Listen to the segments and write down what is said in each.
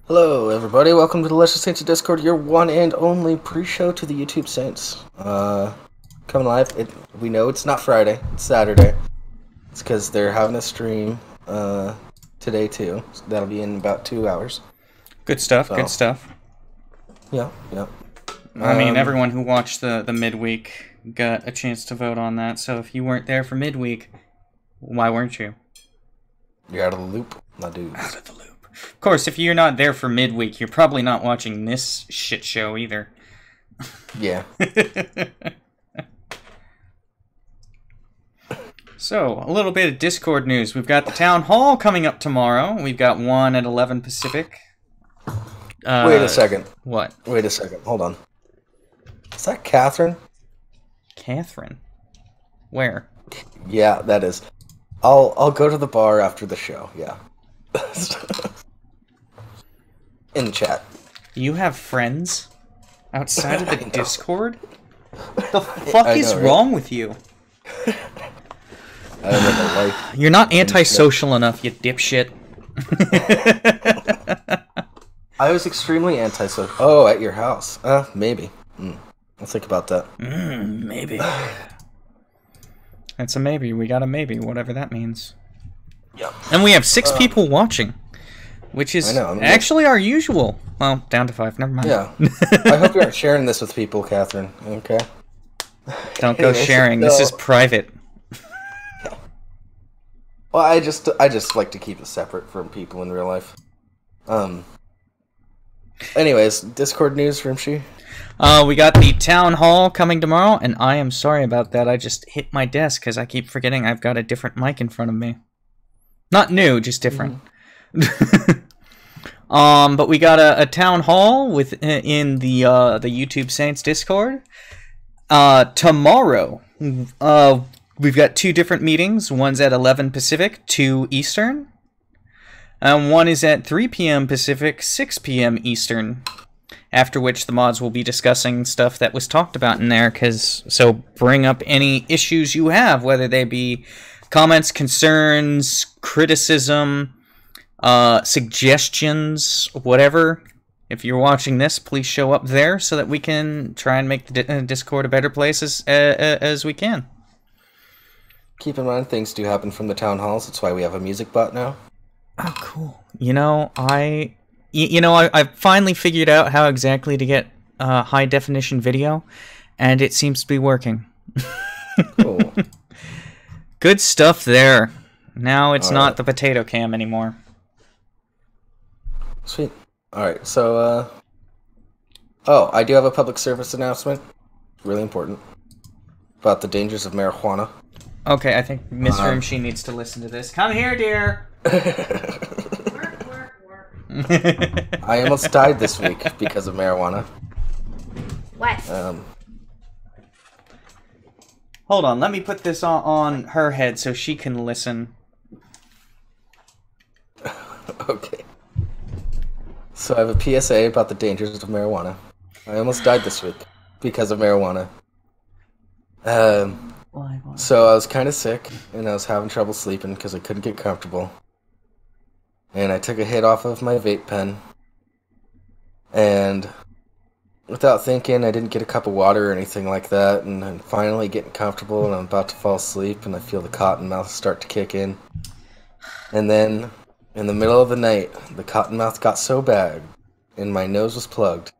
Hello, everybody. Welcome to the Lesser Saints of Discord, your one and only pre-show to the YouTube Saints. Coming live. We know it's not Friday; it's Saturday. It's because they're having a stream today too. So that'll be in about 2 hours. Good stuff. Good stuff. Yeah. I mean, everyone who watched the midweek got a chance to vote on that. So if you weren't there for midweek, why weren't you? You're out of the loop, my dude. Out of the loop. Of course, if you're not there for midweek, you're probably not watching this shit show either. Yeah. So, a little bit of Discord news. We've got the Town Hall coming up tomorrow. We've got one at 11 Pacific. Wait a second. What? Wait a second. Hold on. Is that Catherine? Catherine? Where? Yeah, that is. I'll go to the bar after the show. Yeah. In the chat. You have friends outside of the Discord? What the fuck is right? wrong with you? I don't know, life. You're not antisocial enough, you dipshit. I was extremely antisocial. Oh, at your house. Maybe. I'll think about that. Maybe. That's a maybe. We got a maybe, whatever that means. Yeah. And we have 6 people watching, which is actually our usual. Well, down to 5. Never mind. Yeah. I hope you aren't sharing this with people, Catherine. Okay. Don't go sharing. This is private. Well, I just like to keep it separate from people in real life. Anyways, Discord news, Rimshee. We got the Town Hall coming tomorrow, and I am sorry about that. I just hit my desk because I keep forgetting I've got a different mic in front of me. Not new, just different. But we got a Town Hall in the YouTube Saints Discord. Tomorrow, we've got 2 different meetings. One's at 11 Pacific, 2 Eastern. And one is at 3 p.m. Pacific, 6 p.m. Eastern. After which the mods will be discussing stuff that was talked about in there. So bring up any issues you have, whether they be comments, concerns, criticism, suggestions, whatever. If you're watching this, please show up there so that we can try and make the Discord a better place as we can. Keep in mind, things do happen from the town halls. That's why we have a music bot now. Oh, cool. You know, I finally figured out how exactly to get high definition video, and it seems to be working. Cool. Good stuff there. Now it's not the potato cam anymore. Sweet. Alright, so, oh, I do have a public service announcement. Really important. About the dangers of marijuana. Okay, I think Miss Rimshee needs to listen to this. Come here, dear! Work. I almost died this week because of marijuana. What? Hold on, let me put this on her head so she can listen. Okay. So I have a PSA about the dangers of marijuana. I almost died this week because of marijuana. So I was kind of sick, and I was having trouble sleeping because I couldn't get comfortable. And I took a hit off of my vape pen. And without thinking, I didn't get a cup of water or anything like that. And I'm finally getting comfortable, and I'm about to fall asleep, and I feel the cotton mouth start to kick in. And then, in the middle of the night, the cotton mouth got so bad, and my nose was plugged,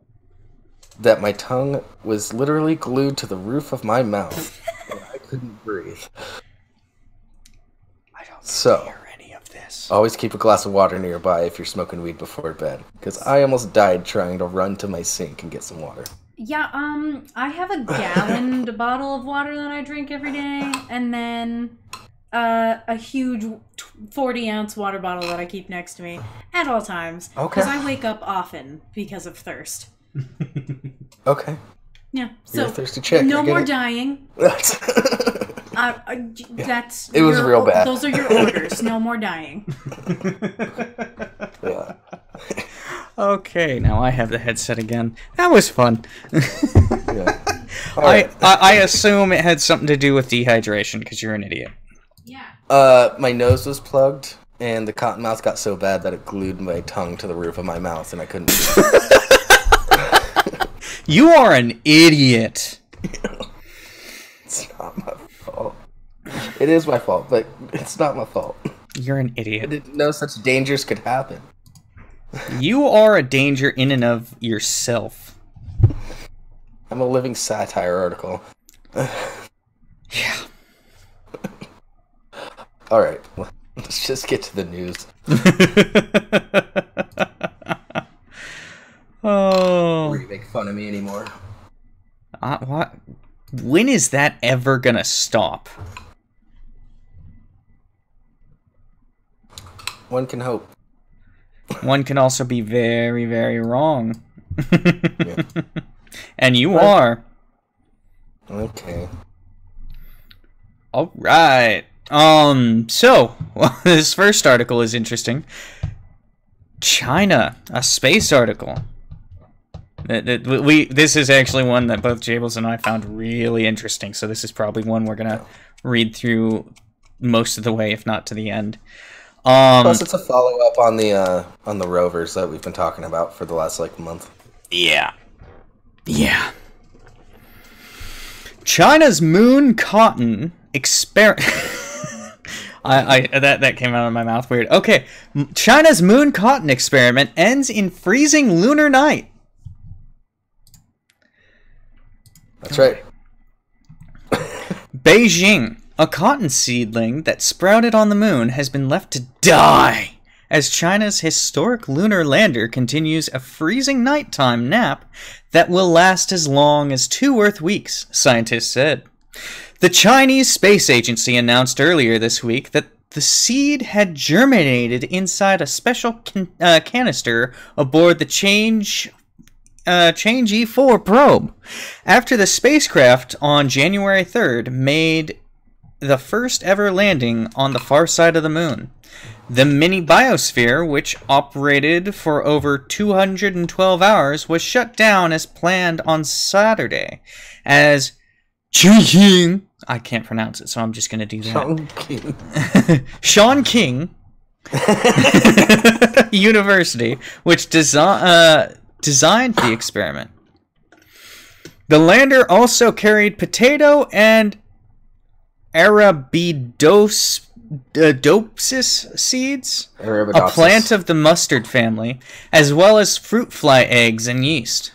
that my tongue was literally glued to the roof of my mouth. And I couldn't breathe. I don't hear any of this. Always keep a glass of water nearby if you're smoking weed before bed. Because I almost died trying to run to my sink and get some water. Yeah, I have a galloned bottle of water that I drink every day, and then a huge 40-ounce water bottle that I keep next to me at all times. Okay. Because I wake up often because of thirst. Okay. Yeah, You're so a thirsty chick. no more dying. That's it was real bad. Those are your orders. No more dying. Yeah. Okay, now I have the headset again. That was fun. Yeah. Right. I assume it had something to do with dehydration because you're an idiot. Yeah. My nose was plugged, and the cottonmouth got so bad that it glued my tongue to the roof of my mouth, and I couldn't. You are an idiot. It's not my fault. It is my fault, but it's not my fault. You're an I idiot. didn't know such dangers could happen. You are a danger in and of yourself. I'm a living satire article. Yeah. Alright, let's just get to the news. Oh. Where you make fun of me anymore. What? When is that ever gonna stop? One can hope. One can also be very, very wrong. Yeah. And you are. Okay. All right. So, well, this first article is interesting. China, a space article. This is actually one that both Jables and I found really interesting, so this is probably one we're going to read through most of the way, if not to the end. Plus, it's a follow-up on the rovers that we've been talking about for the last, month. Yeah. Yeah. China's moon cotton experiment... that came out of my mouth weird. Okay. China's moon cotton experiment ends in freezing lunar night. That's right. Beijing, a cotton seedling that sprouted on the moon, has been left to die as China's historic lunar lander continues a freezing nighttime nap that will last as long as 2 Earth weeks, scientists said. The Chinese Space Agency announced earlier this week that the seed had germinated inside a special canister aboard the Change E4 probe, after the spacecraft on January 3rd made the first ever landing on the far side of the moon. The mini biosphere, which operated for over 212 hours, was shut down as planned on Saturday, as I can't pronounce it, so I'm just going to do that. Sean King University, which designed the experiment. The lander also carried potato and Arabidopsis seeds, a plant of the mustard family, as well as fruit fly eggs and yeast.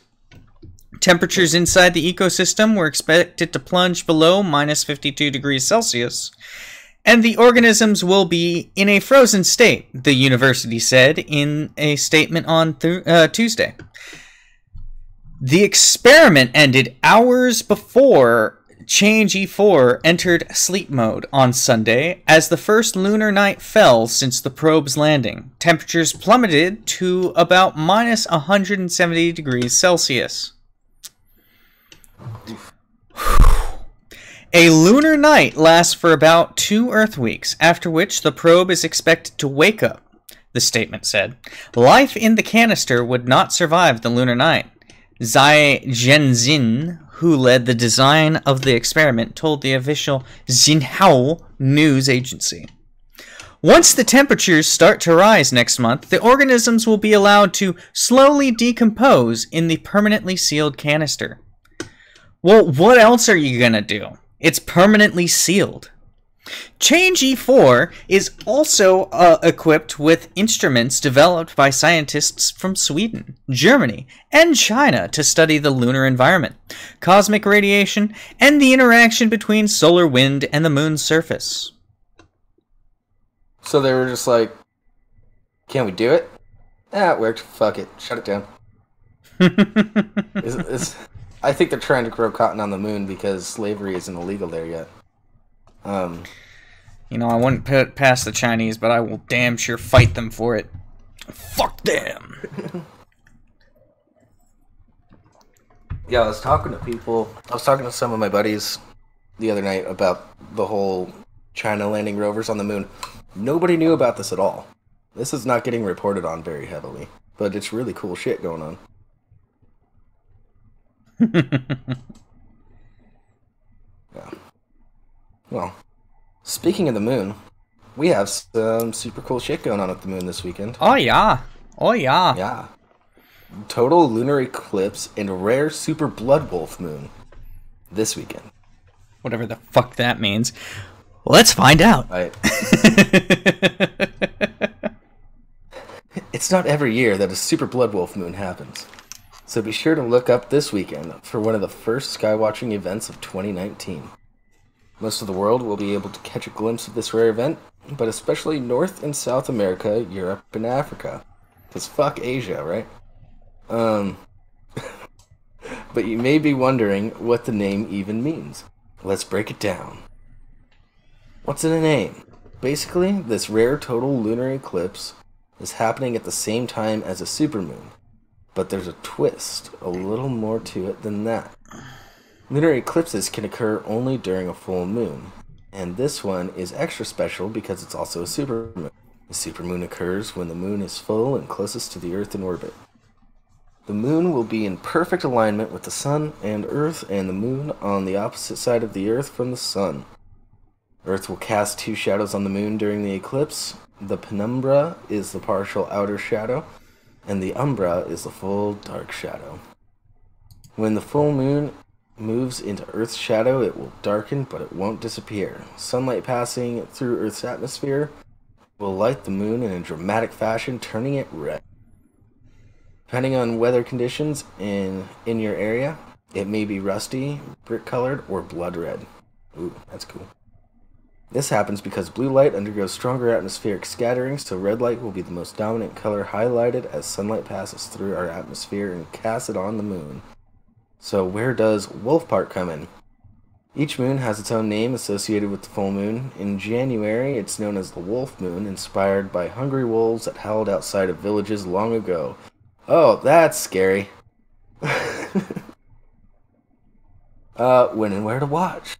Temperatures inside the ecosystem were expected to plunge below minus 52 degrees Celsius, and the organisms will be in a frozen state, the university said in a statement on Tuesday. The experiment ended hours before Change E4 entered sleep mode on Sunday as the first lunar night fell since the probe's landing. Temperatures plummeted to about minus 170 degrees Celsius. A lunar night lasts for about 2 Earth weeks, after which the probe is expected to wake up, the statement said. Life in the canister would not survive the lunar night. Zai Zhenzin, who led the design of the experiment, told the official Xinhua news agency. Once the temperatures start to rise next month, the organisms will be allowed to slowly decompose in the permanently sealed canister. Well, what else are you gonna do? It's permanently sealed. Change E4 is also equipped with instruments developed by scientists from Sweden, Germany, and China to study the lunar environment, cosmic radiation, and the interaction between solar wind and the moon's surface. So they were just like, can we do it? It worked. Fuck it. Shut it down. I think they're trying to grow cotton on the moon because slavery isn't illegal there yet. You know, I wouldn't put it past the Chinese, but I will damn sure fight them for it. Fuck them! Yeah, I was talking to some of my buddies the other night about the whole China landing rovers on the moon. Nobody knew about this at all. This is not getting reported on very heavily, but it's really cool shit going on. Yeah. Well, speaking of the moon, we have some super cool shit going on at the moon this weekend. Oh yeah. Oh yeah. Yeah. Total lunar eclipse and rare super blood wolf moon this weekend. Whatever the fuck that means. Let's find out. It's not every year that a super blood wolf moon happens. So be sure to look up this weekend for one of the first skywatching events of 2019. Most of the world will be able to catch a glimpse of this rare event, but especially North and South America, Europe, and Africa. Because fuck Asia, right? But you may be wondering what the name even means. Let's break it down. What's in a name? Basically, this rare total lunar eclipse is happening at the same time as a supermoon. But there's a twist, a little more to it than that. Lunar eclipses can occur only during a full moon, and this one is extra special because it's also a supermoon. A supermoon occurs when the moon is full and closest to the Earth in orbit. The moon will be in perfect alignment with the sun and Earth, and the moon on the opposite side of the Earth from the sun. Earth will cast two shadows on the moon during the eclipse. The penumbra is the partial outer shadow, and the umbra is the full dark shadow. When the full moon moves into Earth's shadow, it will darken, but it won't disappear. Sunlight passing through Earth's atmosphere will light the moon in a dramatic fashion, turning it red. Depending on weather conditions in your area, it may be rusty, brick-colored, or blood red. Ooh, that's cool. This happens because blue light undergoes stronger atmospheric scattering, so red light will be the most dominant color highlighted as sunlight passes through our atmosphere and casts it on the moon. So where does wolf part come in? Each moon has its own name associated with the full moon. In January, it's known as the wolf moon, inspired by hungry wolves that howled outside of villages long ago. Oh, that's scary. When and where to watch.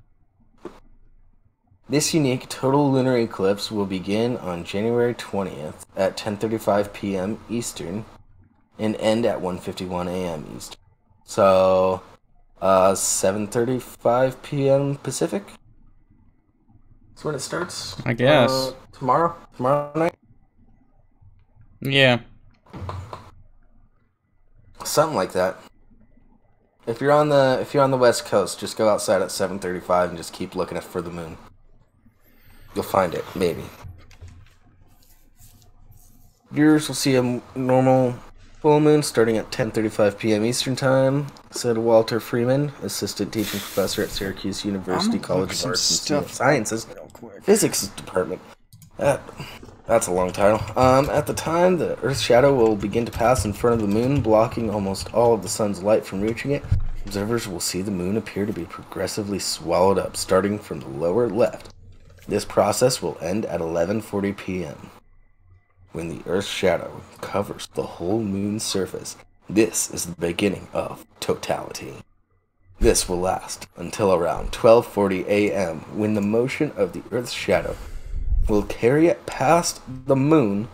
This unique total lunar eclipse will begin on January 20th at 10:35 p.m. Eastern and end at 1:51 a.m. Eastern. So, 7:35 p.m. Pacific? That's when it starts? I guess. Tomorrow night? Yeah. Something like that. If you're on the West Coast, just go outside at 7:35 and just keep looking for the moon. You'll find it, maybe. Viewers will see a normal full moon starting at 10:35 p.m. Eastern Time, said Walter Freeman, assistant teaching professor at Syracuse University College of Arts and Sciences, Physics Department. That's a long title. At the time, the Earth's shadow will begin to pass in front of the moon, blocking almost all of the sun's light from reaching it. Observers will see the moon appear to be progressively swallowed up, starting from the lower left. This process will end at 11:40 p.m. when the Earth's shadow covers the whole moon's surface. This is the beginning of totality. This will last until around 12:40 a.m. when the motion of the Earth's shadow will carry it past the moon,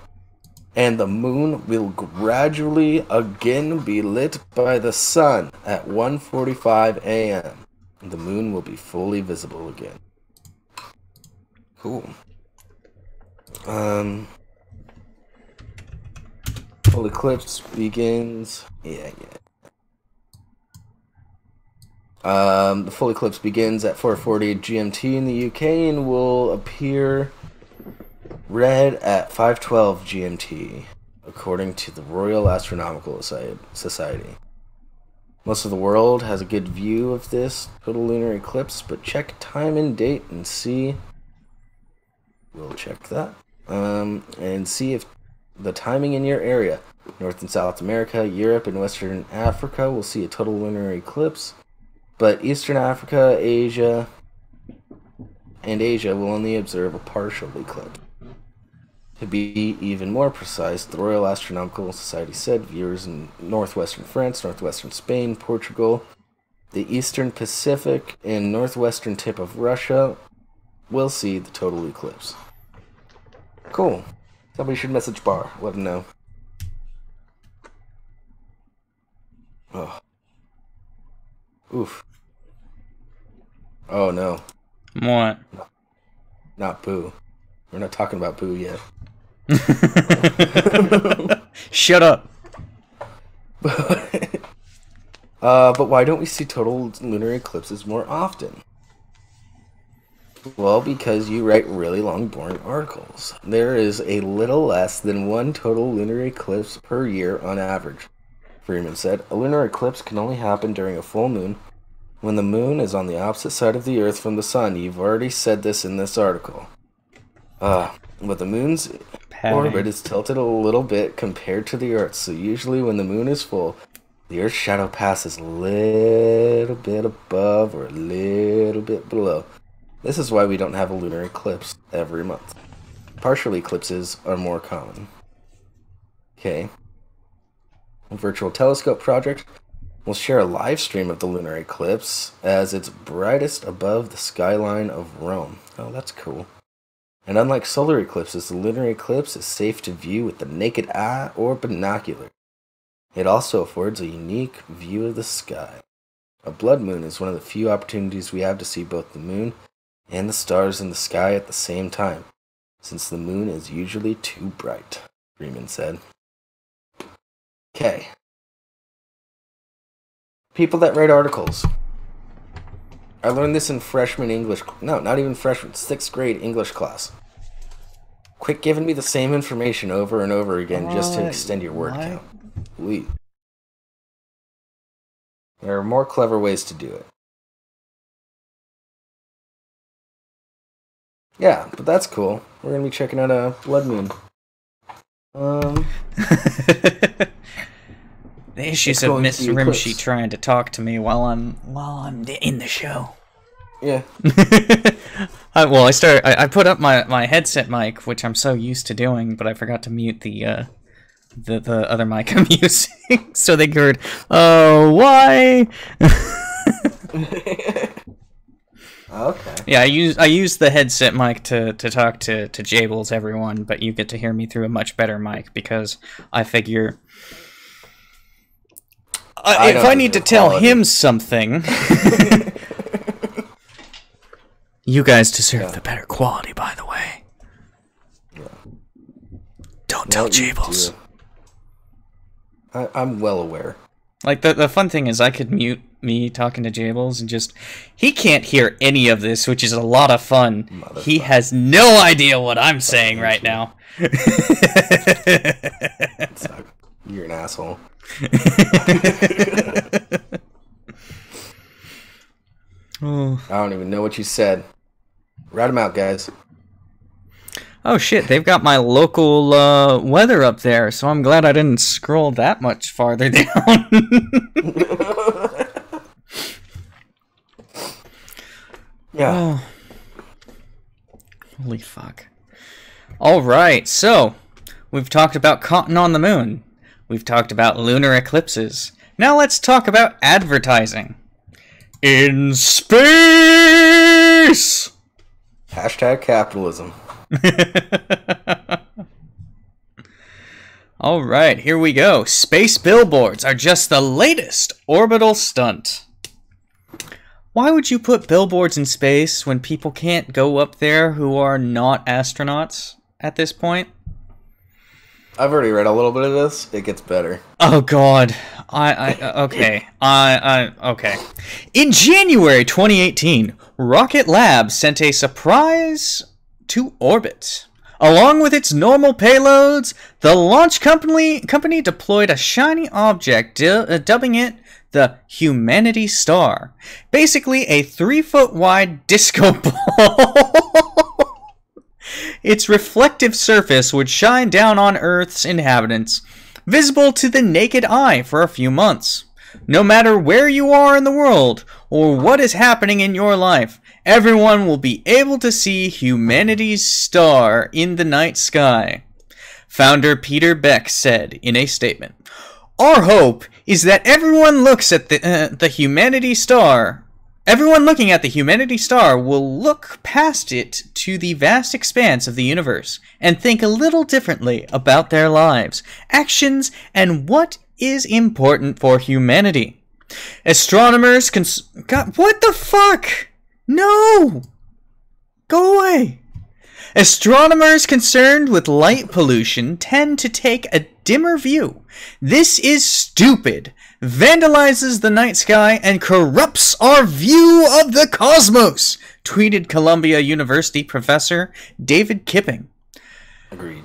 and the moon will gradually again be lit by the sun at 1:45 a.m. The moon will be fully visible again. Cool. Full eclipse begins. The full eclipse begins at 4:40 GMT in the UK and will appear red at 5:12 GMT, according to the Royal Astronomical Society. Most of the world has a good view of this total lunar eclipse, but check time and date and see. We'll check that. And see if the timing in your area. North and South America, Europe, and Western Africa will see a total lunar eclipse, but Eastern Africa, Asia will only observe a partial eclipse. To be even more precise, the Royal Astronomical Society said viewers in northwestern France, northwestern Spain, Portugal, the eastern Pacific, and northwestern tip of Russia will see the total eclipse. Cool. Somebody should message Bar. Let him know. Oh. Oof. Oh no. What? Not Boo. We're not talking about Boo yet. Shut up. But why don't we see total lunar eclipses more often? Well, because you write really long, boring articles. There is a little less than one total lunar eclipse per year on average, Freeman said. A lunar eclipse can only happen during a full moon, when the moon is on the opposite side of the Earth from the sun. You've already said this in this article. But the moon's orbit is tilted a little bit compared to the Earth, so usually when the moon is full, the Earth's shadow passes a little bit above or a little bit below. This is why we don't have a lunar eclipse every month. Partial eclipses are more common. Okay. A virtual telescope project will share a live stream of the lunar eclipse as it's brightest above the skyline of Rome. Oh, that's cool. And unlike solar eclipses, the lunar eclipse is safe to view with the naked eye or binocular. It also affords a unique view of the sky. A blood moon is one of the few opportunities we have to see both the moon and the stars in the sky at the same time, since the moon is usually too bright, Freeman said. Okay. People that write articles. I learned this in freshman English. No, not even freshman. 6th grade English class. Quit giving me the same information over and over again just to extend your word count. Please. There are more clever ways to do it. Yeah, but that's cool. We're going to be checking out a blood moon. The issues of Miss Rimshee trying to talk to me while I'm in the show. Yeah. I put up my headset mic, which I'm so used to doing, but I forgot to mute the other mic I'm using, so they heard, oh, why? Okay. Yeah, I use the headset mic to talk to Jables, everyone, but you get to hear me through a much better mic because I figure if I need to tell him something, you guys deserve the better quality, by the way. Yeah. Don't tell Jables. I'm well aware. Like, the fun thing is I could mute me talking to Jables and just... He can't hear any of this, which is a lot of fun. He has no idea what I'm saying right now. You're an asshole. Oh. I don't even know what you said. Write them out, guys. Oh shit, they've got my local weather up there, so I'm glad I didn't scroll that much farther down. Yeah. Oh. Holy fuck. Alright, so we've talked about cotton on the moon. We've talked about lunar eclipses. Now let's talk about advertising. In space! Hashtag capitalism. Alright, here we go. Space billboards are just the latest orbital stunt. Why would you put billboards in space when people can't go up there who are not astronauts at this point? I've already read a little bit of this. It gets better. Oh god. Okay. Okay. In January 2018, Rocket Lab sent a surprise to orbit. Along with its normal payloads, the launch company deployed a shiny object, dubbing it the Humanity Star. Basically a 3-foot wide disco ball. Its reflective surface would shine down on Earth's inhabitants, visible to the naked eye for a few months. No matter where you are in the world, or what is happening in your life, everyone will be able to see humanity's star in the night sky. Founder Peter Beck said in a statement, "Our hope is that everyone looks at the humanity star. Everyone looking at the humanity star will look past it to the vast expanse of the universe and think a little differently about their lives, actions, and what is important for humanity. Astronomers can... God, what the fuck? No! Go away! Astronomers concerned with light pollution tend to take a dimmer view. This is stupid, vandalizes the night sky, and corrupts our view of the cosmos, tweeted Columbia University professor David Kipping. Agreed.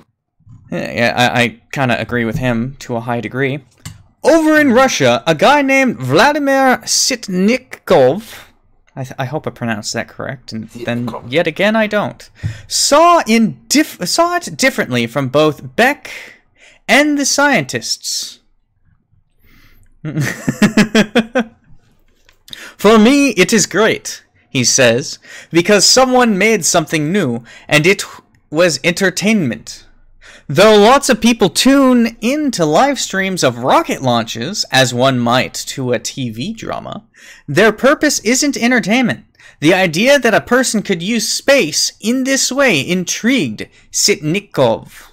Yeah, I kind of agree with him to a high degree. Over in Russia, a guy named Vladimir Sitnikov, I hope I pronounced that correct, and then yet again I don't, saw it differently from both Beck and the scientists. For me, it is great, he says, because someone made something new, and it was entertainment. Though lots of people tune into live streams of rocket launches, as one might to a TV drama, their purpose isn't entertainment. The idea that a person could use space in this way intrigued Sitnikov.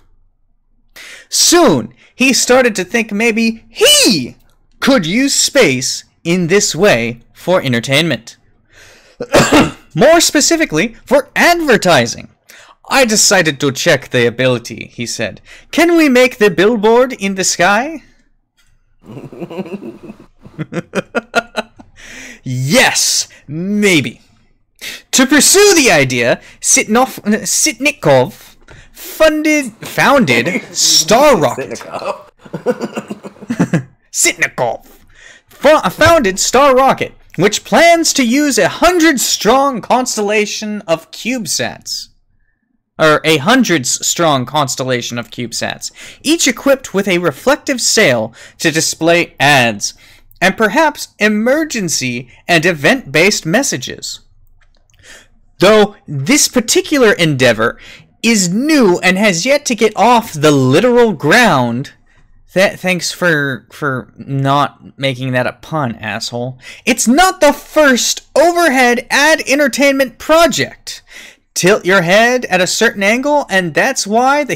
Soon, he started to think maybe he could use space in this way for entertainment. More specifically, for advertising. I decided to check the ability, he said. Can we make the billboard in the sky? Yes, maybe. To pursue the idea, Sitnikov founded Star Rocket. Sitnikov founded Star Rocket, which plans to use 100-strong constellation of CubeSats. Or a 100-strong constellation of CubeSats, each equipped with a reflective sail to display ads, and perhaps emergency and event-based messages. Though this particular endeavor is new and has yet to get off the literal ground, thanks for not making that a pun, asshole. It's not the first overhead ad entertainment project. Tilt your head at a certain angle, and that's why the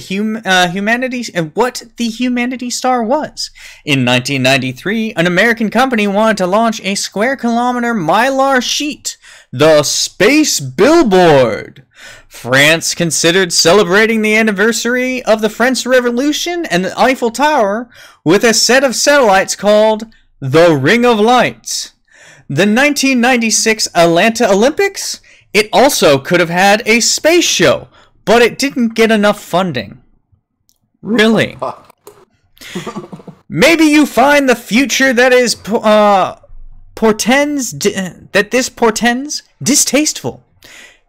what the Humanity Star was. In 1993, an American company wanted to launch a square-kilometer mylar sheet, the Space Billboard. France considered celebrating the anniversary of the French Revolution and the Eiffel Tower with a set of satellites called the Ring of Lights. The 1996 Atlanta Olympics? It also could have had a space show, but it didn't get enough funding. Really? Maybe you find the future that is portends distasteful.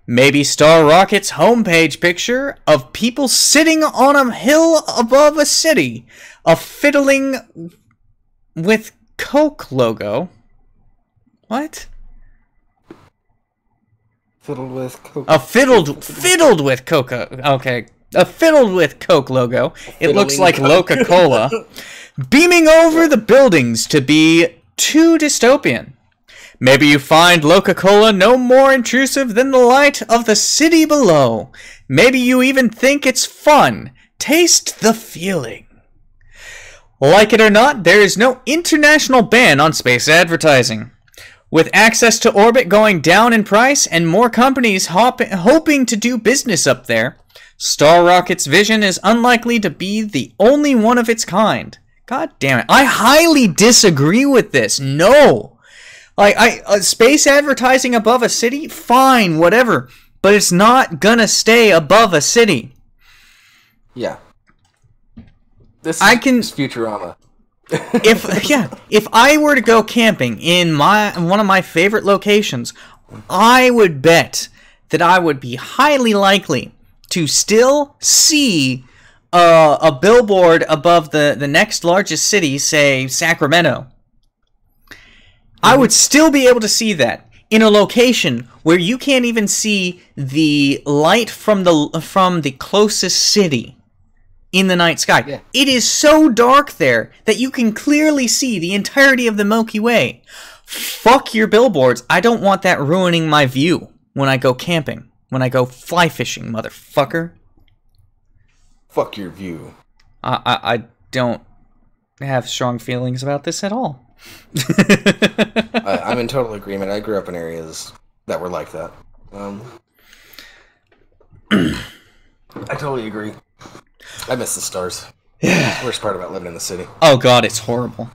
Maybe Star Rocket's homepage picture of people sitting on a hill above a city, a fiddling with Coke logo. What? Fiddled with Coke. Fiddled with Coca. Okay. A fiddled with Coke logo. It looks like Coca-Cola. Beaming over the buildings to be too dystopian. Maybe you find Coca-Cola no more intrusive than the light of the city below. Maybe you even think it's fun. Taste the feeling. Like it or not, there is no international ban on space advertising. With access to orbit going down in price and more companies hoping to do business up there, Star Rocket's vision is unlikely to be the only one of its kind. God damn it. I highly disagree with this. No. Space advertising above a city? Fine, whatever. But it's not gonna stay above a city. Yeah. This is Futurama. If I were to go camping in one of my favorite locations, I would bet that I would be highly likely to still see a billboard above the next largest city, say Sacramento. I would still be able to see that in a location where you can't even see the light from the closest city in the night sky. Yeah. It is so dark there that you can clearly see the entirety of the Milky Way. Fuck your billboards. I don't want that ruining my view when I go camping, when I go fly fishing, motherfucker. Fuck your view. I don't have strong feelings about this at all. I'm in total agreement. I grew up in areas that were like that. I totally agree. I miss the stars. Yeah. Worst part about living in the city. Oh god, it's horrible.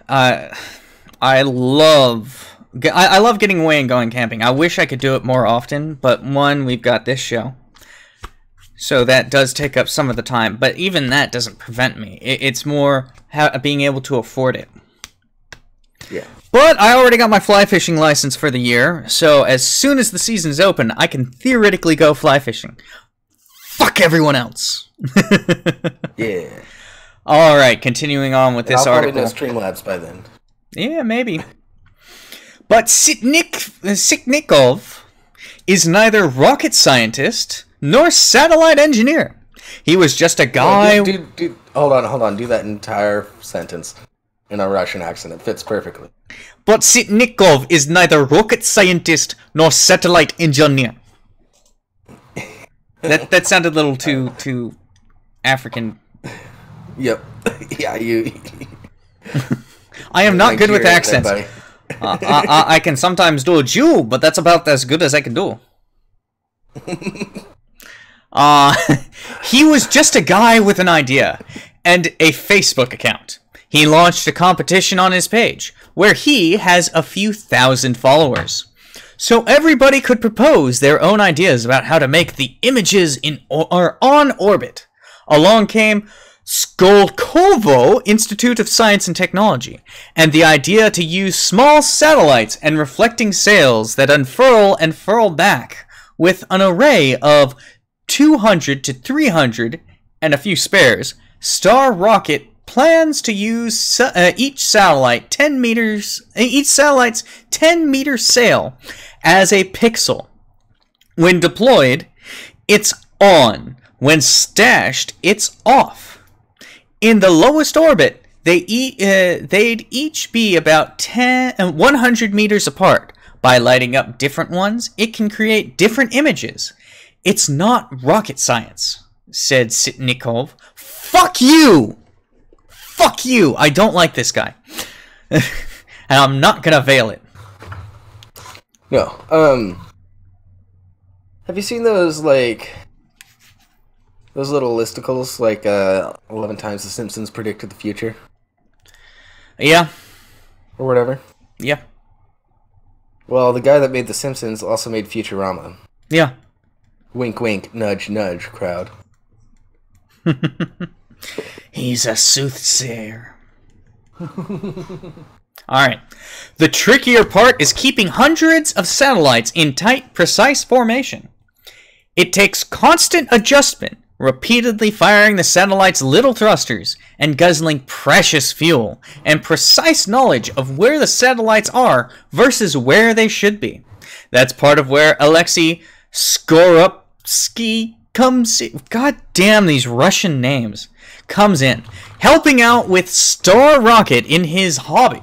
I love getting away and going camping. I wish I could do it more often, but one, we've got this show. So that does take up some of the time, but even that doesn't prevent me. It's more being able to afford it. Yeah. But I already got my fly fishing license for the year, so as soon as the season's open, I can theoretically go fly fishing. Fuck everyone else. Yeah. Alright, continuing on with this article. I'll probably know Streamlabs by then. Yeah, maybe. But Sitnikov is neither rocket scientist nor satellite engineer. He was just a guy... Dude, hold on. Do that entire sentence in a Russian accent. It fits perfectly. But Sitnikov is neither rocket scientist nor satellite engineer. That sounded a little too African. Yep. Yeah, you... I am not good with accents. I can sometimes do a Jew, but that's about as good as I can do. He was just a guy with an idea and a Facebook account. He launched a competition on his page where he has a few thousand followers. So everybody could propose their own ideas about how to make the images on orbit. Along came Skolkovo Institute of Science and Technology, and the idea to use small satellites and reflecting sails that unfurl and furl back with an array of 200 to 300 and a few spares. Star Rocket plans to use each satellite's 10 meter sail as a pixel. When deployed, it's on. When stashed, it's off. In the lowest orbit, they'd each be about 100 meters apart. By lighting up different ones, it can create different images. It's not rocket science, said Sitnikov. Fuck you! Fuck you! I don't like this guy. And I'm not gonna veil it. No, have you seen those, those little listicles, 11 times The Simpsons predicted the future? Yeah. Or whatever? Yeah. Well, the guy that made The Simpsons also made Futurama. Yeah. Wink, wink, nudge, nudge, crowd. He's a soothsayer. Alright. The trickier part is keeping hundreds of satellites in tight, precise formation. It takes constant adjustment, repeatedly firing the satellite's little thrusters and guzzling precious fuel, and precise knowledge of where the satellites are versus where they should be. That's part of where Alexei Skoropsky comes in. God damn these Russian names. Comes in, helping out with Star Rocket in his hobby.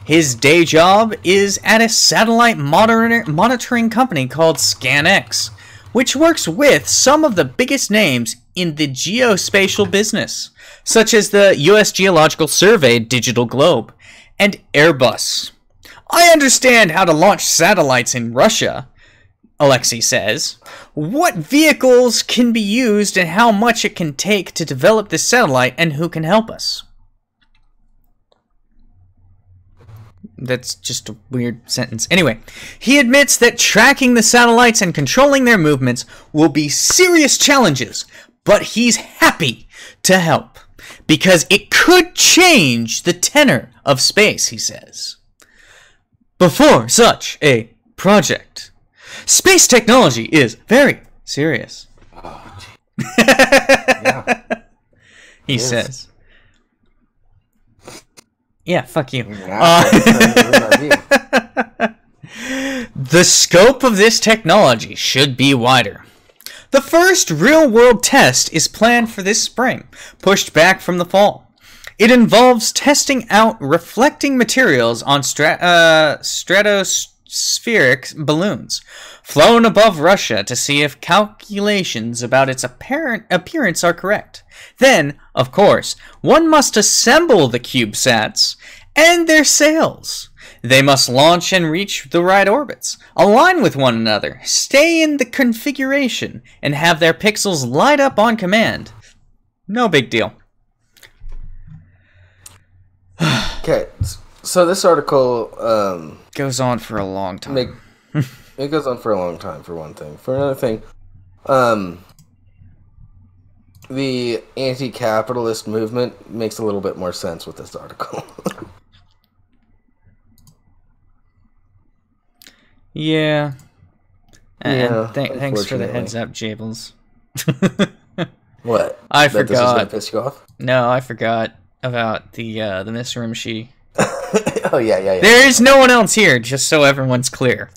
His day job is at a satellite monitoring company called ScanX, which works with some of the biggest names in the geospatial business, such as the U.S. Geological Survey Digital Globe and Airbus. I understand how to launch satellites in Russia, Alexei says. What vehicles can be used and how much it can take to develop this satellite and who can help us? That's just a weird sentence. Anyway, he admits that tracking the satellites and controlling their movements will be serious challenges, but he's happy to help because it could change the tenor of space, he says. Before such a project, space technology is very serious. Oh, yeah. He says. Yeah, fuck you. The scope of this technology should be wider. The first real-world test is planned for this spring, pushed back from the fall. It involves testing out reflecting materials on stratospheric balloons, flown above Russia to see if calculations about its apparent appearance are correct. Then, of course, one must assemble the CubeSats and their sails. They must launch and reach the right orbits, align with one another, stay in the configuration, and have their pixels light up on command. No big deal. Okay, so this article Goes on for a long time. It goes on for a long time, for one thing. For another thing, the anti-capitalist movement makes a little bit more sense with this article. Yeah. Yeah, Thanks for the heads up, Jables. What? I That this is forgot. gonna piss you off? No, I forgot about the Mr. Rimshee. Oh, yeah. There is no one else here, just so everyone's clear.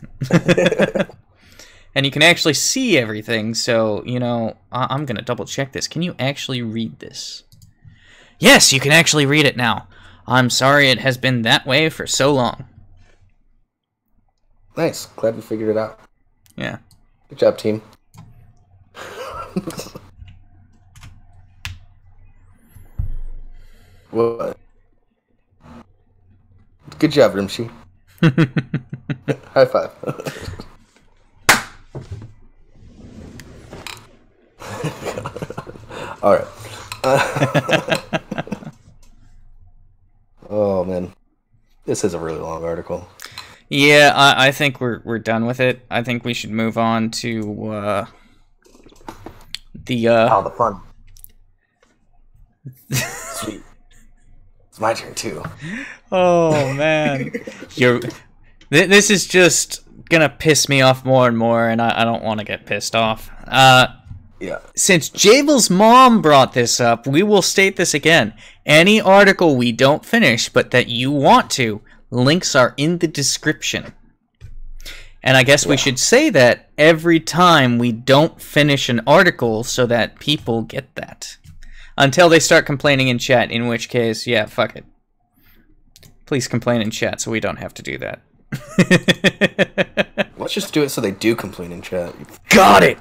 And you can actually see everything, so, you know, I'm going to double check this. Can you actually read this? Yes, you can actually read it now. I'm sorry it has been that way for so long. Nice. Glad we figured it out. Yeah. Good job, team. What? Good job, Rimshee. High five. All right. Oh man, this is a really long article. Yeah, I think we're done with it. I think we should move on to the fun. Sweet. It's my turn too. Oh man, this is just gonna piss me off more and more, and I don't want to get pissed off. Yeah. Since Jabel's mom brought this up, we will state this again. Any article we don't finish, but that you want to, links are in the description. And I guess we should say that every time we don't finish an article so that people get that. Until they start complaining in chat, in which case, yeah, fuck it. Please complain in chat so we don't have to do that. Let's just do it so they do complain in chat. Got it!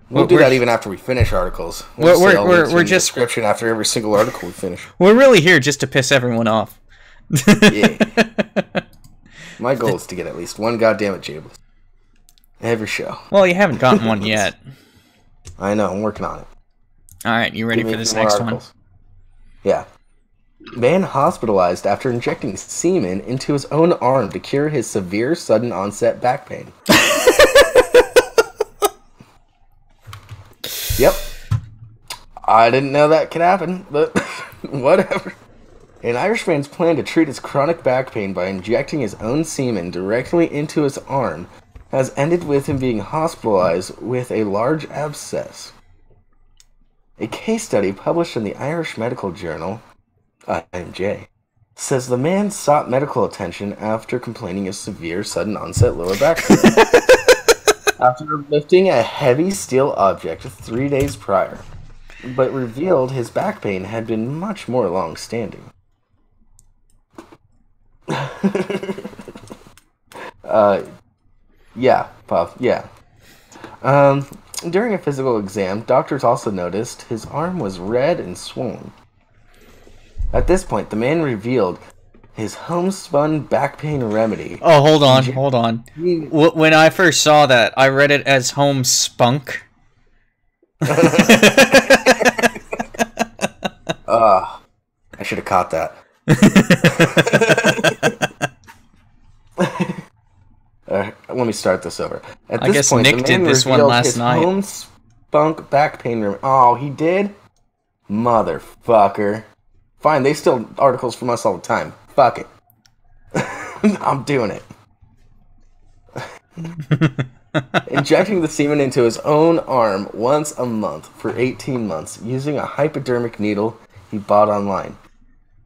We'll do that even after we finich articles. We're just description after every single article we finish. We're really here just to piss everyone off. Yeah. My goal is to get at least one goddamn Jables. Every show. Well, you haven't gotten one yet. I know, I'm working on it. Alright, you ready for this next one? Yeah. Man hospitalized after injecting semen into his own arm to cure his severe sudden onset back pain. Yep. I didn't know that could happen, but whatever. An Irishman's plan to treat his chronic back pain by injecting his own semen directly into his arm has ended with him being hospitalized with a large abscess. A case study published in the Irish Medical Journal, IMJ, says the man sought medical attention after complaining of severe sudden onset lower back pain. After lifting a heavy steel object 3 days prior, but revealed his back pain had been much more long-standing. Yeah, Puff, yeah. During a physical exam, doctors also noticed his arm was red and swollen. At this point, the man revealed his homespun back pain remedy. Oh, hold on. When I first saw that, I read it as home spunk. I should have caught that. Let me start this over. At I this guess point, Nick the did man this one revealed last his night. homespun back pain remedy. Oh, he did? Motherfucker. Fine, they steal articles from us all the time. Fuck it. I'm doing it. Injecting the semen into his own arm once a month for 18 months using a hypodermic needle he bought online.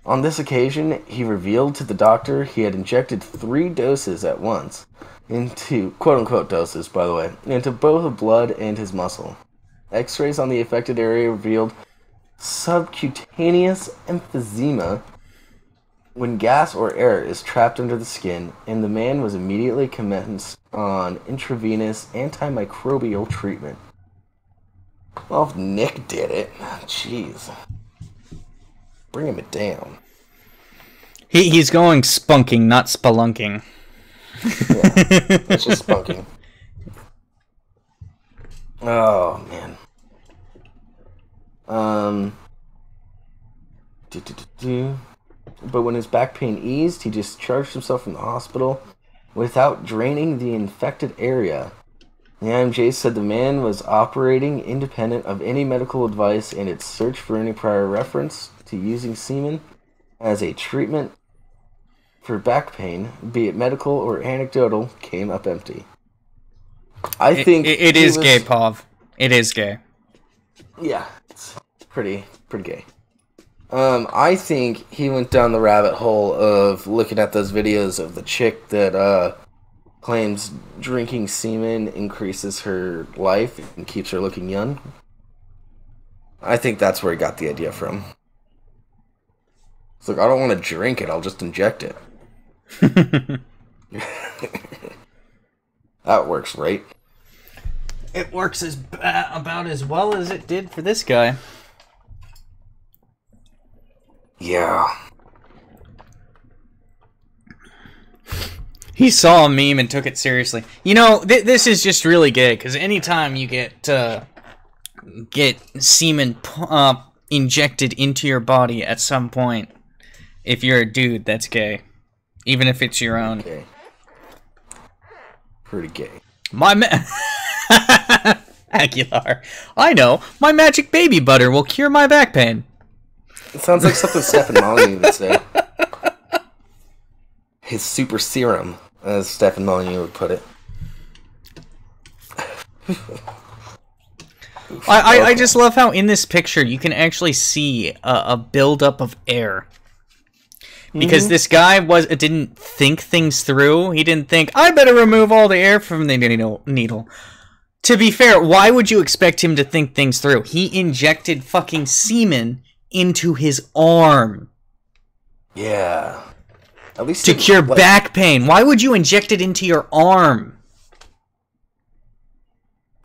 On this occasion, he revealed to the doctor he had injected 3 doses at once, into, quote-unquote doses, by the way, into both blood and his muscle. X-rays on the affected area revealed subcutaneous emphysema when gas or air is trapped under the skin, and the man was immediately commenced on intravenous antimicrobial treatment. Well, if Nick did it, jeez. Bringing it down. He's going spunking, not spelunking. Yeah, it's just spunking. Oh man. But when his back pain eased, he discharged himself from the hospital without draining the infected area. The IMJ said the man was operating independent of any medical advice, and its search for any prior reference to using semen as a treatment for back pain, be it medical or anecdotal, came up empty. I think it is gay, Pav. It is gay. Yeah, it's pretty gay. I think he went down the rabbit hole of looking at those videos of the chick that claims drinking semen increases her life and keeps her looking young. I think that's where he got the idea from. It's like, I don't want to drink it, I'll just inject it. That works, right? It works about as well as it did for this guy. Yeah. He saw a meme and took it seriously. You know, this is just really gay, because anytime you get semen injected into your body at some point, if you're a dude, that's gay. Even if it's your own. Okay. Pretty gay. Aguilar. I know. My magic baby butter will cure my back pain. It sounds like something Stephen Molyneux would say. His super serum, as Stephen Molyneux would put it. I just love how in this picture you can actually see a buildup of air. Because this guy didn't think things through. He didn't think, I better remove all the air from the needle. To be fair, why would you expect him to think things through? He injected fucking semen into his arm. Yeah. At least to cure back pain. Why would you inject it into your arm?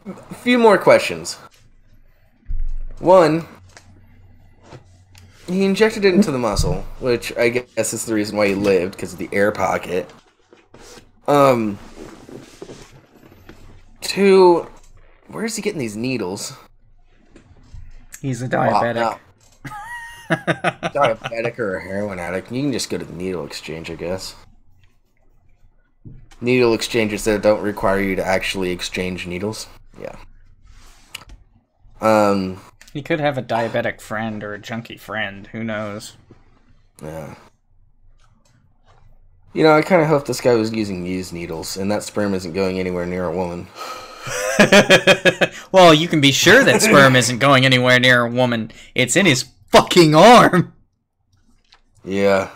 A few more questions. One, he injected it into the muscle, which I guess is the reason why he lived, because of the air pocket. Two, where is he getting these needles? He's a diabetic. Oh, no. Diabetic or a heroin addict. You can just go to the needle exchange, I guess. Needle exchanges that don't require you to actually exchange needles. Yeah. He could have a diabetic friend or a junkie friend. Who knows? Yeah. You know, I kind of hope this guy was using used needles, and that sperm isn't going anywhere near a woman. Well, you can be sure that sperm isn't going anywhere near a woman. It's in his fucking arm. Yeah.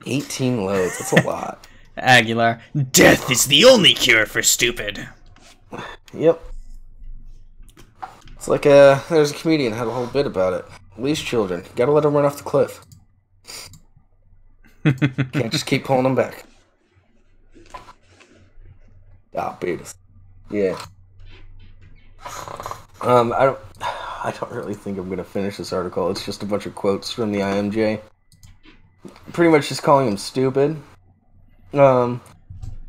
18 loads. That's a lot. Aguilar. Death is the only cure for stupid. Yep. It's like there's a comedian had a whole bit about it. Leash children. You gotta let them run off the cliff. Can't just keep pulling them back. Ah, beatus. Yeah. I don't really think I'm gonna finish this article. It's just a bunch of quotes from the IMJ. Pretty much just calling him stupid.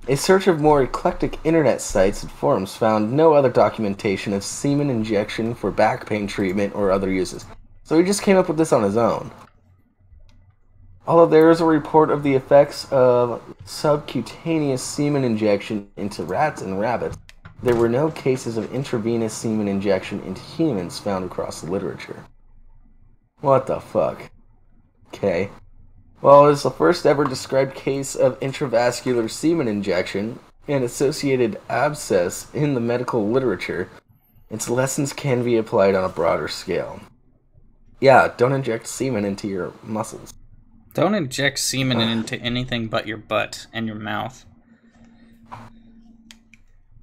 A search of more eclectic internet sites and forums found no other documentation of semen injection for back pain treatment or other uses. So he just came up with this on his own. Although there is a report of the effects of subcutaneous semen injection into rats and rabbits, there were no cases of intravenous semen injection into humans found across the literature. What the fuck? Okay. Well, it is the first ever described case of intravascular semen injection and associated abscess in the medical literature. Its lessons can be applied on a broader scale. Yeah, don't inject semen into your muscles. Don't inject semen into anything but your butt and your mouth.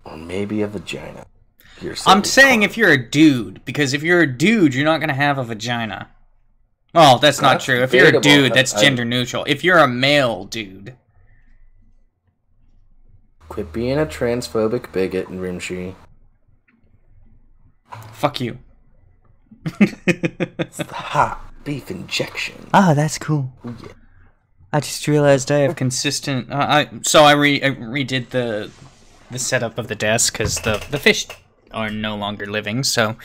Or maybe a vagina. I'm saying if you're a dude, because if you're a dude, you're not going to have a vagina. Oh, that's not true. If you're a dude, that's gender neutral. If you're a male dude. Quit being a transphobic bigot in Rimshee. Fuck you. It's the hot beef injection. Ah, that's cool. Yeah. I just realized I have consistent. I redid the setup of the desk because the fish are no longer living. So,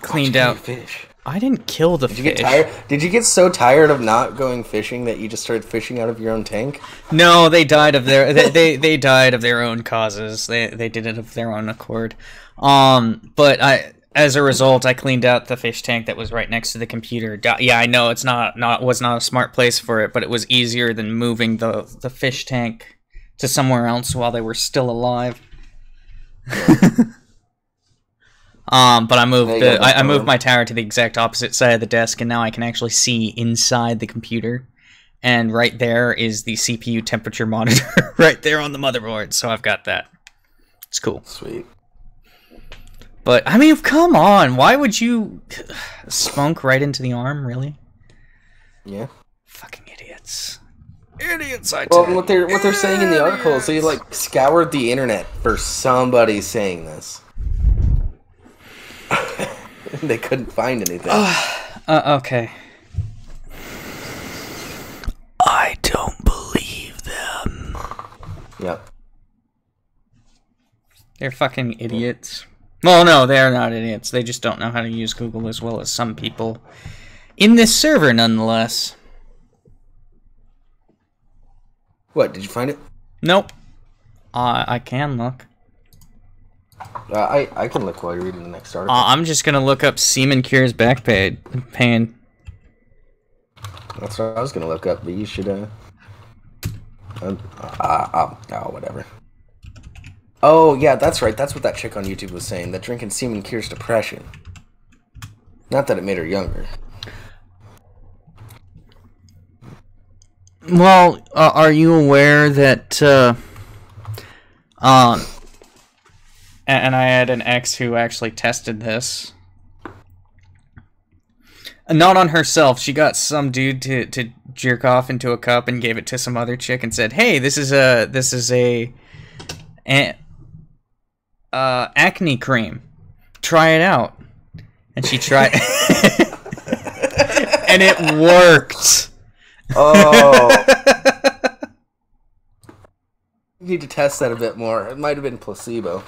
cleaned out. Fish. I didn't kill the fish. Did you get tired? Did you get so tired of not going fishing that you just started fishing out of your own tank? No, they died of their they died of their own causes. They did it of their own accord. But as a result, I cleaned out the fish tank that was right next to the computer. Yeah, I know it's was not a smart place for it, but it was easier than moving the fish tank to somewhere else while they were still alive. But I moved my tower to the exact opposite side of the desk, and now I can actually see inside the computer. And right there is the CPU temperature monitor right there on the motherboard, so I've got that. It's cool. Sweet. But, I mean, come on, why would you spunk right into the arm, really? Yeah. Fucking idiots. Idiots, I tell tell you. What they're saying in the article is they, like, scoured the internet for somebody saying this. They couldn't find anything. Okay. I don't believe them. Yep. They're fucking idiots. Well, no, they're not idiots. They just don't know how to use Google as well as some people in this server, nonetheless. What, did you find it? Nope. I can look. I can look while you're reading the next article. I'm just gonna look up semen cures back pain. That's what I was gonna look up, but you should whatever. Oh yeah, that's right. That's what that chick on YouTube was saying. That drinking semen cures depression. Not that it made her younger. Well, are you aware that and I had an ex who actually tested this. Not on herself. She got some dude to jerk off into a cup and gave it to some other chick and said, "Hey, this is a acne cream. Try it out." And she tried, and it worked. Oh. You need to test that a bit more. It might have been placebo.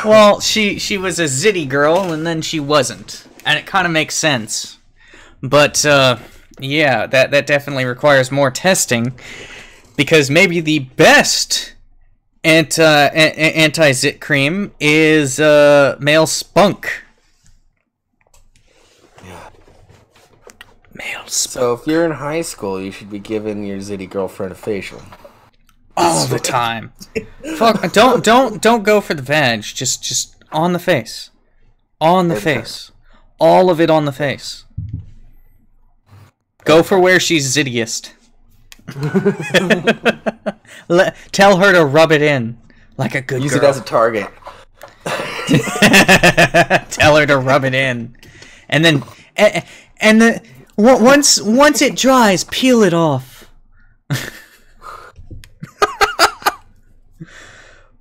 Well, she was a zitty girl, and then she wasn't. And it kind of makes sense. But, yeah, that definitely requires more testing. Because maybe the best anti-zit cream is male spunk. So if you're in high school, you should be giving your zitty girlfriend a facial. All the time. Fuck! Don't go for the vag. Just on the face, on the face, all of it on the face. Go for where she's zittiest. Tell her to rub it in like a good girl. Use it as a target. Tell her to rub it in, and then once it dries, peel it off.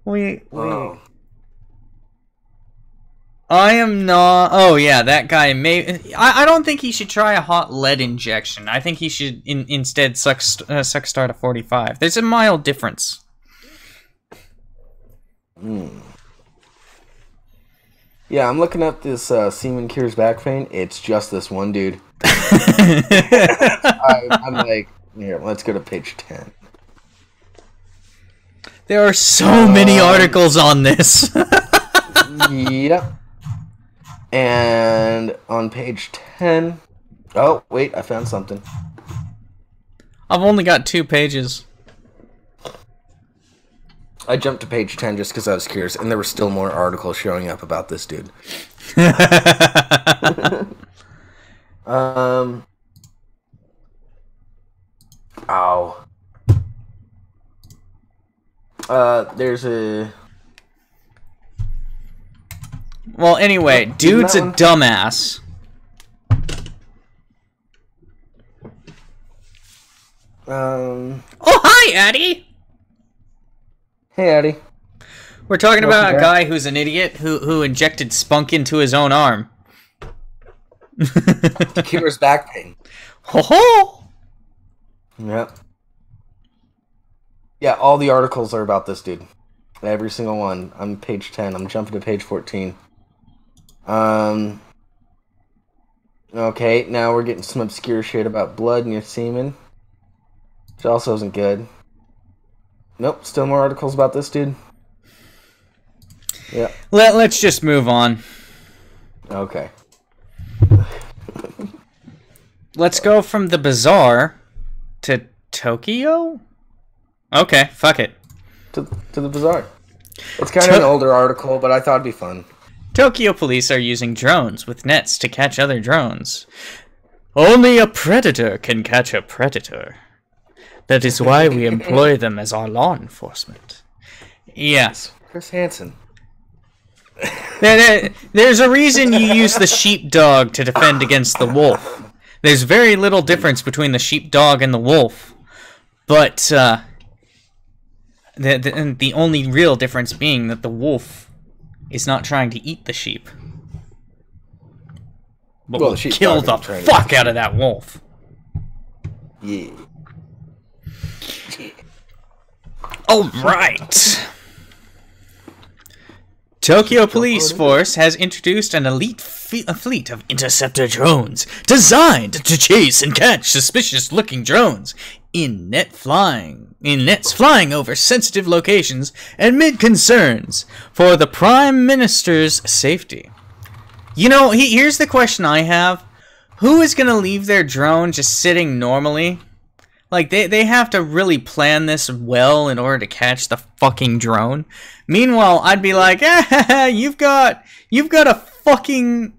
Wait. Oh. I am not. Oh yeah, that guy may. I don't think he should try a hot lead injection. I think he should instead suck start a 45. There's a mild difference. Yeah, I'm looking up this semen cures back pain. It's just this one dude. I'm like, here, let's go to page 10. There are so many articles on this. Yep. And on page 10... Oh, wait, I found something. I've only got 2 pages. I jumped to page 10 just because I was curious, and there were still more articles showing up about this dude. Ow. There's a... Well, anyway, dude's a dumbass. Oh, hi, Addie! Hey, Addie. We're talking about a guy who's an idiot who injected spunk into his own arm. Cures back pain. Ho ho! Yep. Yeah, all the articles are about this dude. Every single one. I'm page 10. I'm jumping to page 14. Okay, now we're getting some obscure shit about blood in your semen. Which also isn't good. Nope, still more articles about this dude. Yeah. Let's just move on. Okay. Let's go from the bazaar to Tokyo? Okay, fuck it. To the bazaar. It's kind of an older article, but I thought it'd be fun. Tokyo police are using drones with nets to catch other drones. Only a predator can catch a predator. That is why we employ them as our law enforcement. Yes. Chris Hansen. There's a reason you use the sheepdog to defend against the wolf. There's very little difference between the sheepdog and the wolf. But the only real difference being that the wolf is not trying to eat the sheep. But we'll kill the fuck out of that wolf. Yeah. Alright. Tokyo Police Force has introduced an elite fleet of interceptor drones designed to chase and catch suspicious-looking drones in nets flying over sensitive locations amid concerns for the Prime Minister's safety. You know, here's the question I have. Who is going to leave their drone just sitting normally? Like, they have to really plan this well in order to catch the fucking drone. Meanwhile, I'd be like, you've got a fucking,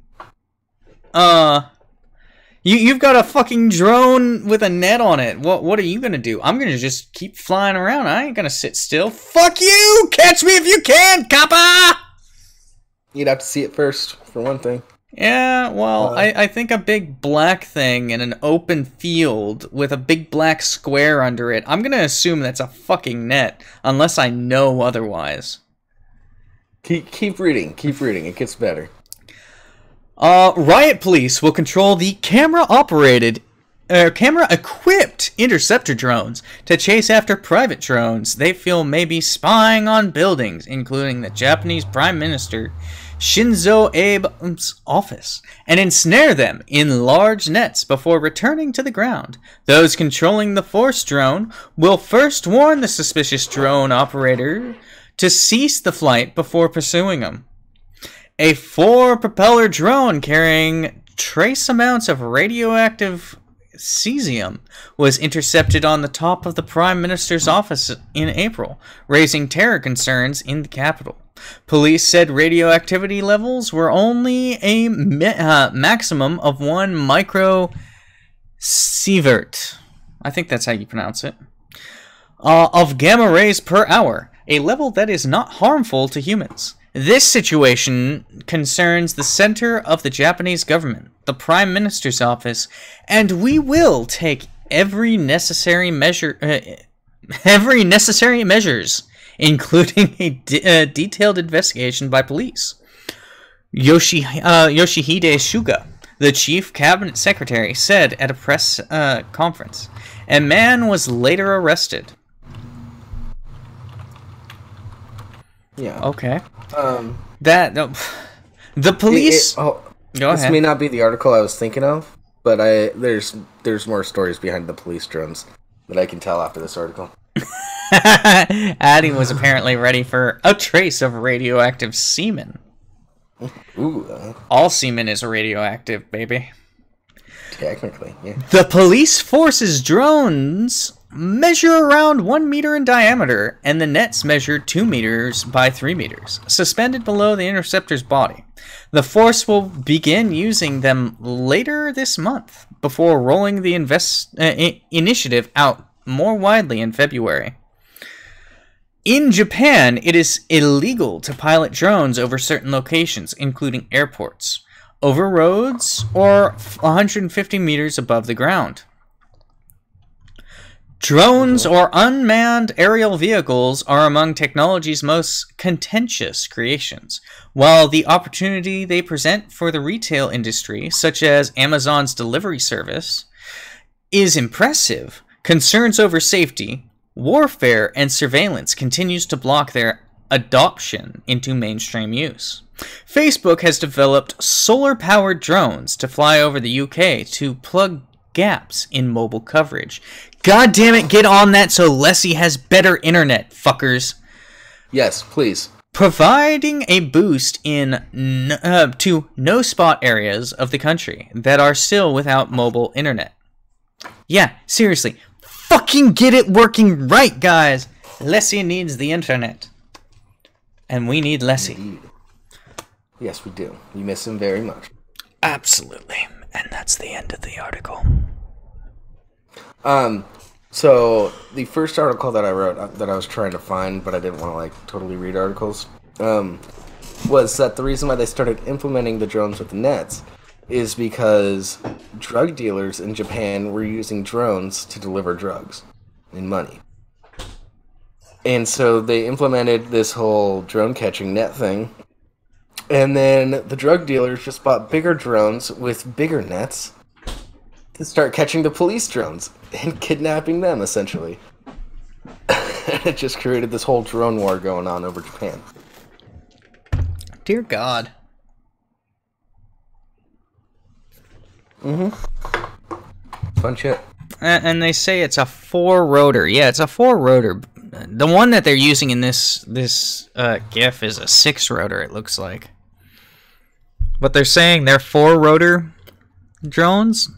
you've got a fucking drone with a net on it. What are you gonna do? I'm gonna just keep flying around. I ain't gonna sit still. Fuck you! Catch me if you can, copper! You'd have to see it first, for one thing. Yeah, well, I think a big black thing in an open field with a big black square under it, I'm gonna assume that's a fucking net, unless I know otherwise. Keep reading, it gets better. Riot police will control the camera-equipped interceptor drones to chase after private drones they feel may be spying on buildings, including the Japanese Prime Minister Shinzo Abe's office, and ensnare them in large nets before returning to the ground. Those controlling the force drone will first warn the suspicious drone operator to cease the flight before pursuing them. A 4-propeller drone carrying trace amounts of radioactive cesium was intercepted on the top of the Prime Minister's office in April, raising terror concerns in the capital. Police said radioactivity levels were only a maximum of 1 microsievert. I think that's how you pronounce it. Of gamma rays per hour, a level that is not harmful to humans. This situation concerns the center of the Japanese government, the Prime Minister's office, and we will take every necessary measures, including a detailed investigation by police. Yoshihide Suga, the chief cabinet secretary, said at a press conference. A man was later arrested. Yeah. Okay. The police. Go ahead. This may not be the article I was thinking of, but there's more stories behind the police drones that I can tell after this article. Addie was apparently ready for a trace of radioactive semen. Ooh. All semen is radioactive, baby. Technically, yeah. The police force's drones measure around 1 meter in diameter, and the nets measure 2 meters by 3 meters, suspended below the interceptor's body. The force will begin using them later this month, before rolling the initiative out more widely in February. In Japan, it is illegal to pilot drones over certain locations, including airports, over roads, or 150 meters above the ground. Drones or unmanned aerial vehicles are among technology's most contentious creations. While the opportunity they present for the retail industry, such as Amazon's delivery service, is impressive, concerns over safety, warfare, and surveillance continues to block their adoption into mainstream use. Facebook has developed solar-powered drones to fly over the UK to plug gaps in mobile coverage. God damn it, get on that so Leslie has better internet, fuckers. Yes, please. Providing a boost in to no-spot areas of the country that are still without mobile internet. Yeah, seriously. Fucking get it working right, guys. Leslie needs the internet. And we need Leslie. Indeed. Yes, we do. We miss him very much. Absolutely. And that's the end of the article. So the first article that I wrote, that I was trying to find, but I didn't want to, like, totally read articles, was that the reason why they started implementing the drones with the nets is because drug dealers in Japan were using drones to deliver drugs and money. And so they implemented this whole drone catching net thing. And then the drug dealers just bought bigger drones with bigger nets to start catching the police drones and kidnapping them, essentially. And it just created this whole drone war going on over Japan. Dear God. Fun shit. And they say it's a 4-rotor. Yeah, it's a 4-rotor. The one that they're using in this GIF is a 6-rotor, it looks like. But they're saying they're 4-rotor drones.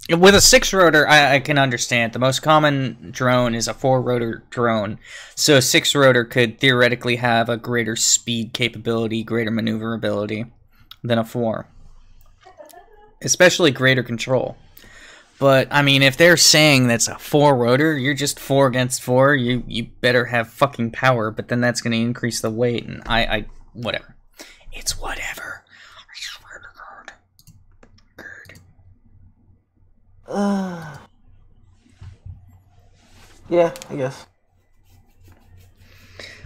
With a 6-rotor, I can understand. The most common drone is a 4-rotor drone. So a 6-rotor could theoretically have a greater speed capability, greater maneuverability than a 4. Especially greater control. But, I mean, if they're saying that's a 4-rotor, you're just 4 against 4, you better have fucking power, but then that's going to increase the weight, and whatever. It's whatever. I swear to God. Yeah, I guess.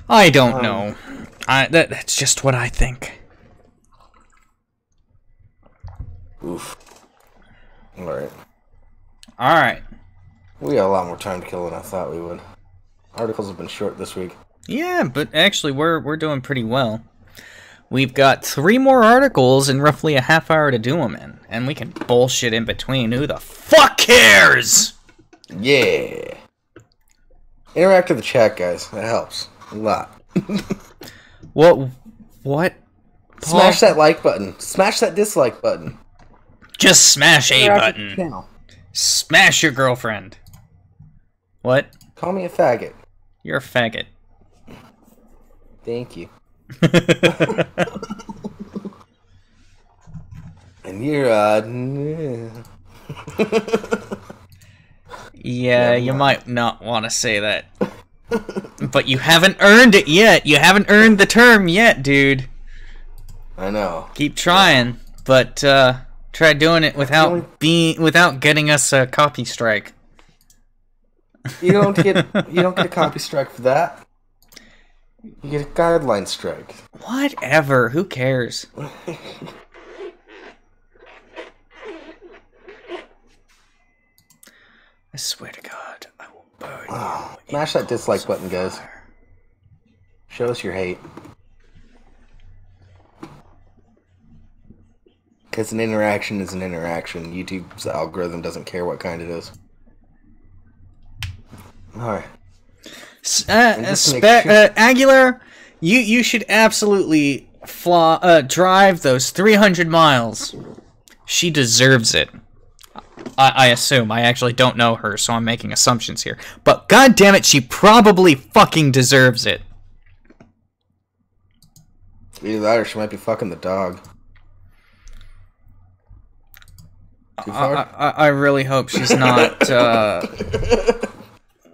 I don't know. That's just what I think. Oof. Alright. Alright. We got a lot more time to kill than I thought we would. Articles have been short this week. Yeah, but actually we're doing pretty well. We've got 3 more articles and roughly a half hour to do them in. And we can bullshit in between. Who the fuck cares? Yeah. Interact with the chat, guys. That helps. A lot. What? Paul? Smash that like button. Smash that dislike button. Just smash A Interact with the button. channel. Smash your girlfriend. What? Call me a faggot. You're a faggot. Thank you. And you're Yeah, you might not want to say that. But you haven't earned it yet. You haven't earned the term yet, dude. I know. Keep trying, but try doing it without getting us a copy strike. You don't get a copy strike for that. You get a guideline strike. Whatever. Who cares? I swear to God, I will burn you. Smash that dislike button, guys. Show us your hate. Because an interaction is an interaction. YouTube's algorithm doesn't care what kind it is. Alright. Aguilar, you should absolutely drive those 300 miles. She deserves it. I assume. I actually don't know her, so I'm making assumptions here. But god damn it, she probably fucking deserves it. Either that or she might be fucking the dog. Too far? I really hope she's not.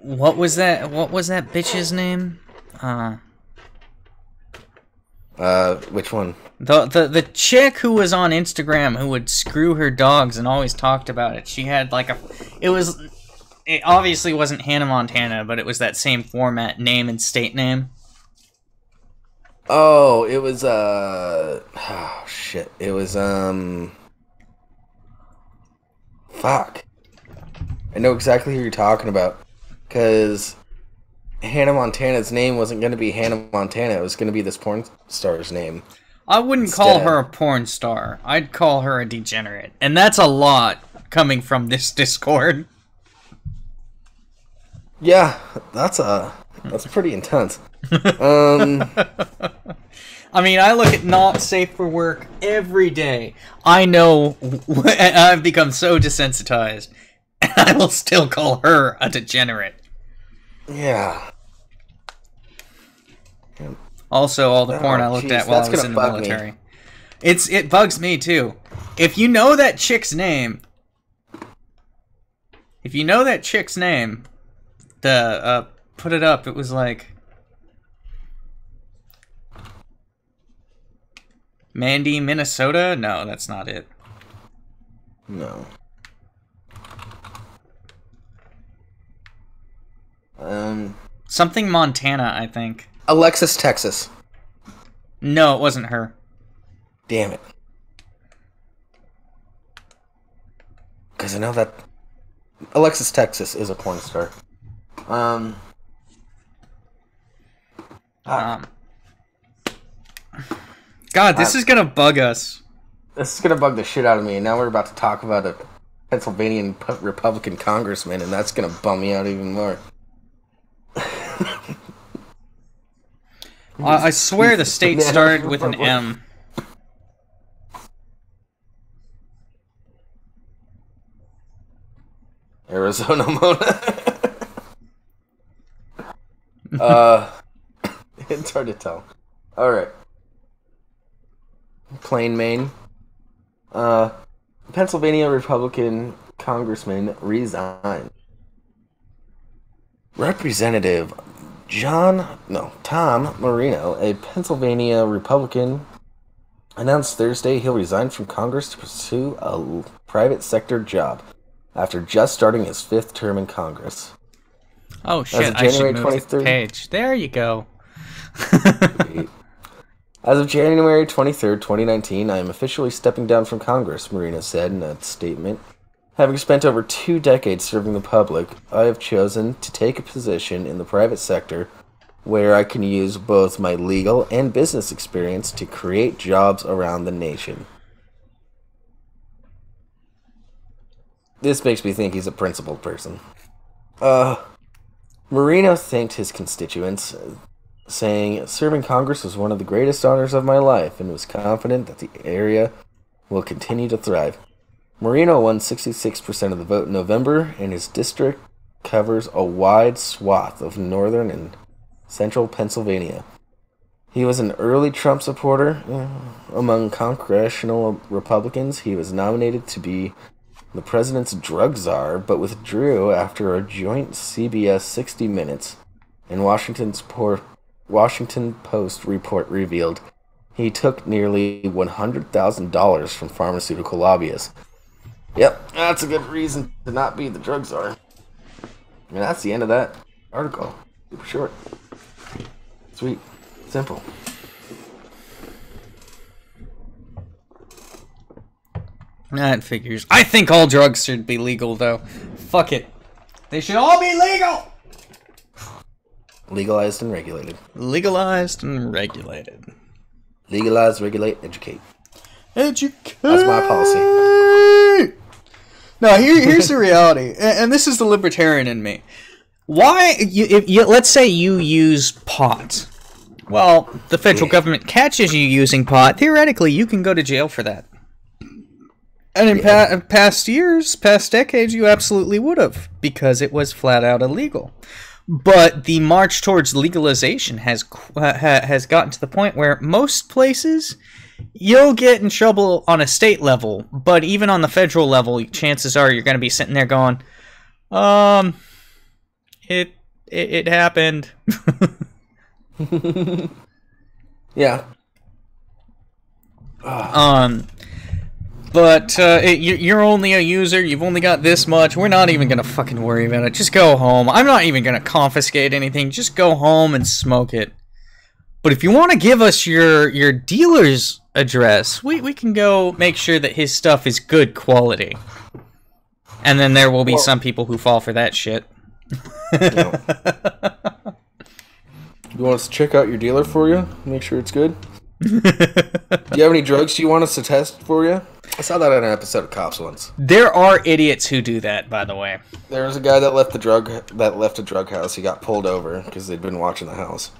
What was that? What was that bitch's name? Which one? The chick who was on Instagram who would screw her dogs and always talked about it. She had like it it obviously wasn't Hannah Montana, but it was that same format, name and state name. Oh, it was shit. It was fuck. I know exactly who you're talking about, because Hannah Montana's name wasn't going to be Hannah Montana. It was going to be this porn star's name. I wouldn't call her a porn star. I'd call her a degenerate. And that's a lot coming from this Discord. Yeah, that's pretty intense. I mean, I look at not safe for work every day. I know I've become so desensitized. And I will still call her a degenerate. Yeah. Also, all the porn I looked at while I was in the military. It bugs me too. If you know that chick's name, put it up. It was like Mandy, Minnesota. No, that's not it. No. Something Montana, I think. Alexis, Texas. No, it wasn't her. Damn it. Because I know that Alexis, Texas is a porn star. God, this is gonna bug us. This is gonna bug the shit out of me. And now we're about to talk about a Pennsylvania Republican congressman, and that's gonna bum me out even more. I swear the state started with an M. Arizona Mona. It's hard to tell. Alright. Plain Maine. Pennsylvania Republican congressman resigned. Representative Tom Marino, a Pennsylvania Republican, announced Thursday he'll resign from Congress to pursue a private sector job after just starting his 5th term in Congress. Oh shit, I should move the page. There you go. As of January 23rd, 2019, I am officially stepping down from Congress, Marino said in a statement. Having spent over 2 decades serving the public, I have chosen to take a position in the private sector where I can use both my legal and business experience to create jobs around the nation. This makes me think he's a principled person. Marino thanked his constituents, saying, "Serving Congress was one of the greatest honors of my life and was confident that the area will continue to thrive." Marino won 66% of the vote in November, and his district covers a wide swath of northern and central Pennsylvania. He was an early Trump supporter. Among congressional Republicans, he was nominated to be the president's drug czar, but withdrew after a joint CBS 60 Minutes and Washington Post report revealed he took nearly $100,000 from pharmaceutical lobbyists. Yep, that's a good reason to not be the drug czar. I mean, that's the end of that article. Super short. Sweet. Simple. That figures. I think all drugs should be legal, though. Fuck it. They should all be legal! Legalized and regulated. Legalized and regulated. Legalize, regulate, educate. Educate! That's my policy. No, here's the reality, and this is the libertarian in me. Why, let's say you use pot. Well, the federal government catches you using pot. Theoretically, you can go to jail for that. And in past years, past decades, you absolutely would have, because it was flat out illegal. But the march towards legalization has gotten to the point where most places, you'll get in trouble on a state level, but even on the federal level, chances are you're going to be sitting there going, it happened. Yeah. But you're only a user. You've only got this much. We're not even gonna fucking worry about it. Just go home. I'm not even gonna confiscate anything. Just go home and smoke it. But if you want to give us your dealer's address, we can go make sure that his stuff is good quality. And then there will be some people who fall for that shit. You want us to check out your dealer for you? Make sure it's good? Do you have any drugs you want us to test for you? I saw that in an episode of Cops once. There are idiots who do that, by the way. There was a guy that left a drug house. He got pulled over because they'd been watching the house.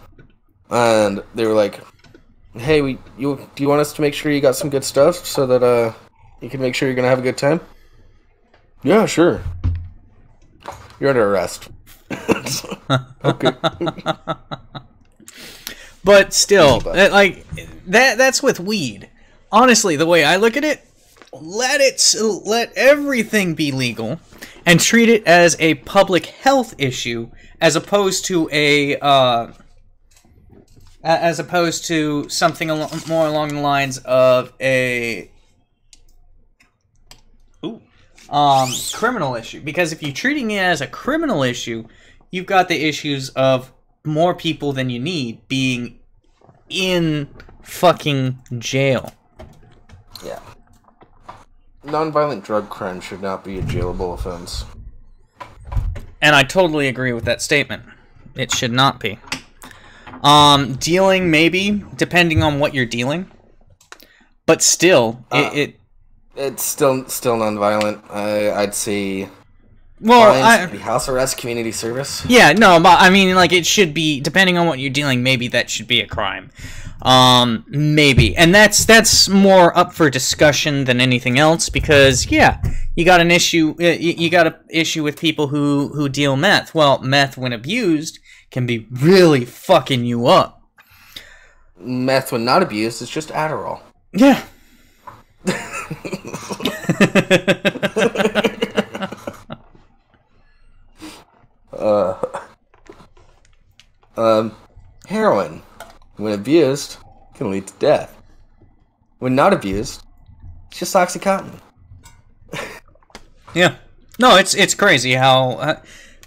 And they were like, hey, do you want us to make sure you got some good stuff so that you can make sure you're going to have a good time? Yeah, sure. You're under arrest. Okay. But still, like, that's with weed. Honestly, the way I look at it, let everything be legal and treat it as a public health issue as opposed to something more along the lines of a criminal issue. Because if you're treating it as a criminal issue, you've got the issues of more people than you need being in fucking jail. Yeah. Nonviolent drug crime should not be a jailable offense. And I totally agree with that statement. It should not be. Dealing, maybe, depending on what you're dealing. But still, it's still nonviolent. I'd say... Well, house arrest, community service. Yeah, no, but I mean, like, it should be, depending on what you're dealing, maybe that should be a crime. Maybe. And that's more up for discussion than anything else, because, yeah, you got an issue, you got an issue with people who deal meth. Well, meth, when abused, can be really fucking you up. Meth, when not abused, is just Adderall. Yeah. Heroin, when abused, can lead to death. When not abused, it's just Oxycontin. Yeah. No, it's crazy how...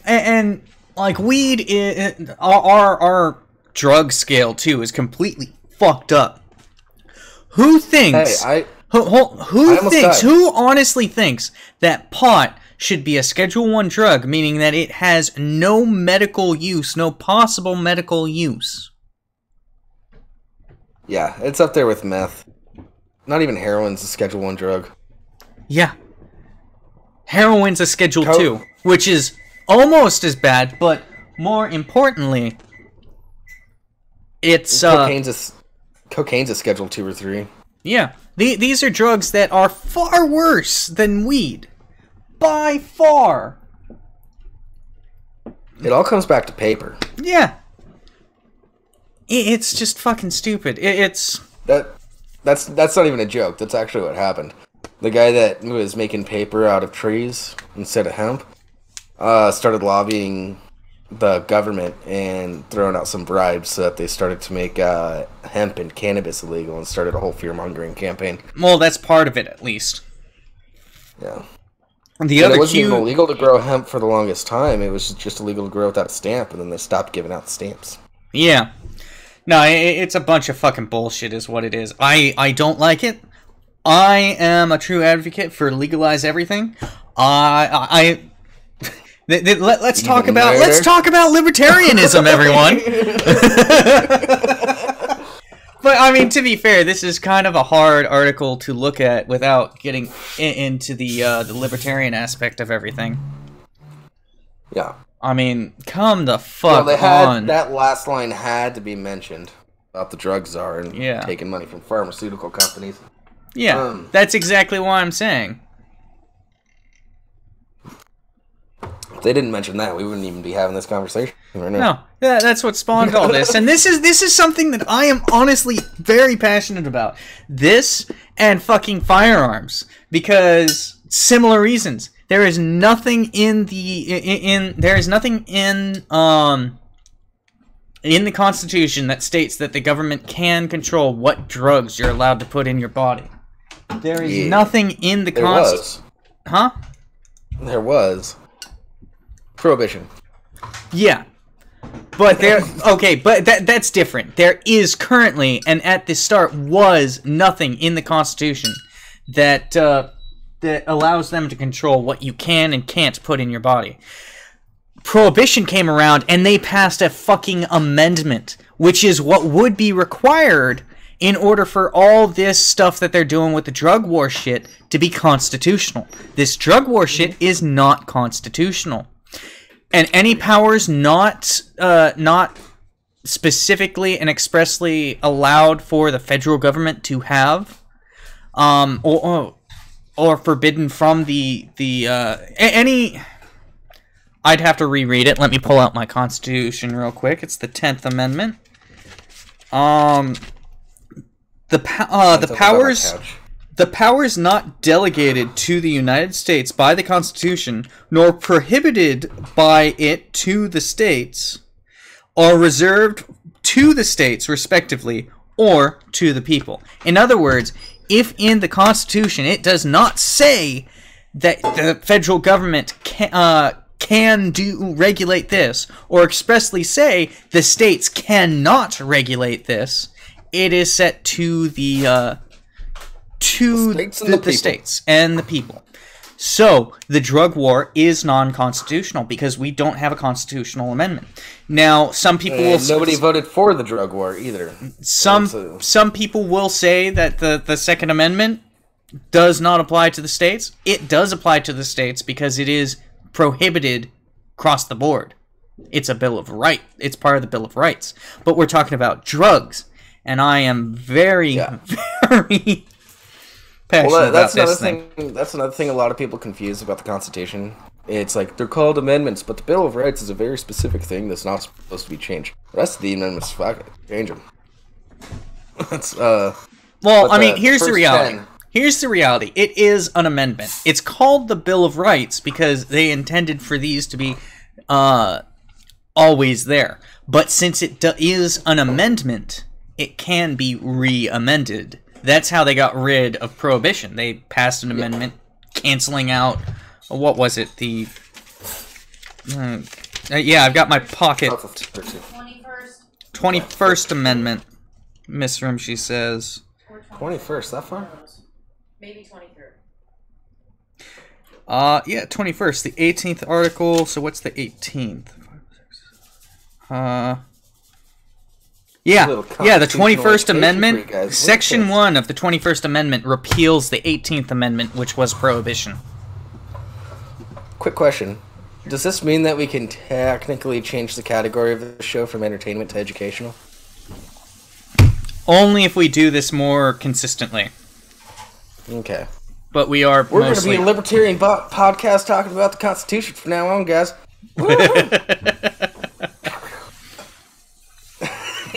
and like, weed, our drug scale, too, is completely fucked up. Who thinks... Hey, who honestly thinks that pot should be a Schedule 1 drug, meaning that it has no medical use, no possible medical use? Yeah, it's up there with meth. Not even heroin's a Schedule 1 drug. Yeah. Heroin's a Schedule 2, which is almost as bad, but more importantly, it's... Cocaine's a Schedule 2 or 3. Yeah. These are drugs that are far worse than weed. By far. It all comes back to paper. Yeah. It's just fucking stupid. That's not even a joke. That's actually what happened. The guy that was making paper out of trees instead of hemp started lobbying the government and throwing out some bribes so that they started to make hemp and cannabis illegal and started a whole fear-mongering campaign. Well, that's part of it, at least. Yeah. It wasn't even illegal to grow hemp for the longest time. It was just illegal to grow without a stamp, and then they stopped giving out the stamps. Yeah. No, it's a bunch of fucking bullshit is what it is. I don't like it. I am a true advocate for legalize everything. Let's talk about libertarianism, everyone. But I mean, to be fair, this is kind of a hard article to look at without getting into the libertarian aspect of everything. Yeah. I mean, come the fuck on. That last line had to be mentioned about the drug czar and yeah. taking money from pharmaceutical companies. Yeah, that's exactly what I'm saying. If they didn't mention that, we wouldn't even be having this conversation right now. No, that's what spawned all this. And this is something that I am honestly very passionate about. This and fucking firearms. Because similar reasons. There is nothing in the Constitution that states that the government can control what drugs you're allowed to put in your body. There is nothing in the There was. Huh? There was. Prohibition. Yeah. But but that's different. There is currently, and at the start was, nothing in the Constitution that that allows them to control what you can and can't put in your body. Prohibition came around, and they passed a fucking amendment, which is what would be required in order for all this stuff that they're doing with the drug war shit to be constitutional. This drug war shit is not constitutional. And any powers not specifically and expressly allowed for the federal government to have, or forbidden from any. I'd have to reread it. Let me pull out my Constitution real quick. It's the 10th Amendment. The powers not delegated to the United States by the Constitution, nor prohibited by it to the states, are reserved to the states, respectively, or to the people. In other words, if in the Constitution it does not say that the federal government can regulate this, or expressly say the states cannot regulate this, it is set to the states and the people. So the drug war is non-constitutional because we don't have a constitutional amendment. Now, some people will nobody voted for the drug war either. Some people will say that the Second Amendment does not apply to the states. It does apply to the states because it is prohibited across the board. It's a Bill of Rights. It's part of the Bill of Rights. But we're talking about drugs, and I am very, very passionate about this thing. That's another thing a lot of people confuse about the Constitution. It's like, they're called amendments, but the Bill of Rights is a very specific thing that's not supposed to be changed. The rest of the amendments, fuck it, change them. Well, I mean, here's the reality. Here's the reality. It is an amendment. It's called the Bill of Rights because they intended for these to be always there. But since it is an amendment, it can be re-amended. That's how they got rid of Prohibition. They passed an amendment canceling out, what was it? Yeah, I've got my pocket. 21st Amendment, Miss Rimshee says. 21st, that far? Maybe 23rd. Yeah, 21st, the 18th article. So what's the 18th? Yeah, the 21st Amendment, Section 1 of the 21st Amendment repeals the 18th Amendment, which was Prohibition. Quick question. Does this mean that we can technically change the category of the show from entertainment to educational? Only if we do this more consistently. Okay. But we're going to be a libertarian podcast talking about the Constitution from now on, guys.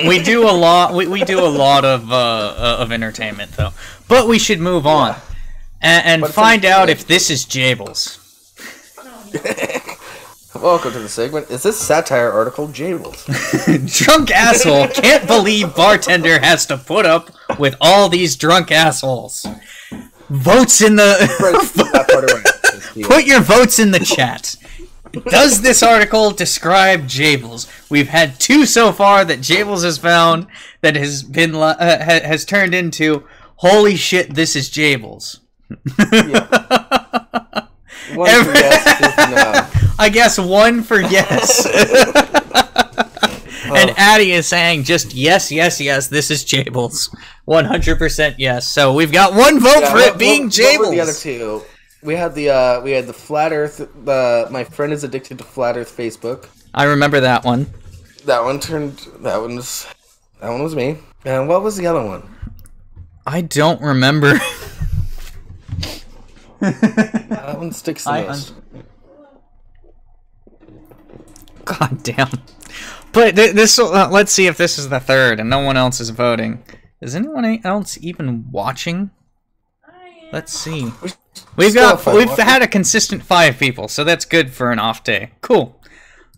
We do a lot. We do a lot of entertainment, though. But we should move on and find out if this is Jables. Welcome to the segment. Is this satire article Jables? Drunk asshole can't believe bartender has to put up with all these drunk assholes. Votes in the put your votes in the chat. Does this article describe Jables? We've had 2 so far that Jables has found that has been has turned into holy shit. This is Jables. One for yes, 2 for no. I guess 1 for yes. And Addie is saying just yes, yes, yes. This is Jables. 100% yes. So we've got 1 vote for it being Jables. What were the other 2? We had the Flat Earth. My friend is addicted to Flat Earth Facebook. I remember that one. That one was me. And what was the other one? I don't remember. That one sticks the most. God damn. But this. Let's see if this is the 3rd, and no one else is voting. Is anyone else even watching? Let's see. We've had a consistent 5 people, so that's good for an off day. Cool.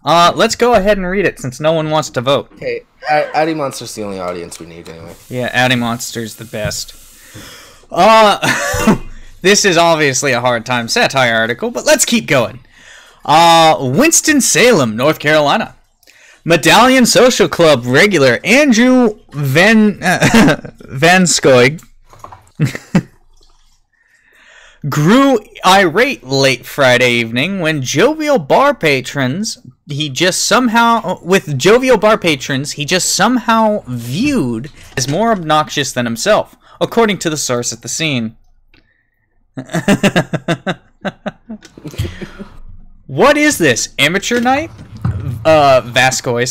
Let's go ahead and read it since no one wants to vote. Okay, Addiemonster's the only audience we need anyway. Yeah, Addiemonster's the best. This is obviously a hard time satire article, but let's keep going. Winston-Salem, North Carolina. Medallion Social Club regular Andrew Vanskoy grew irate late Friday evening when jovial bar patrons he just somehow viewed as more obnoxious than himself, according to the source at the scene. What is this, amateur night? Vascoy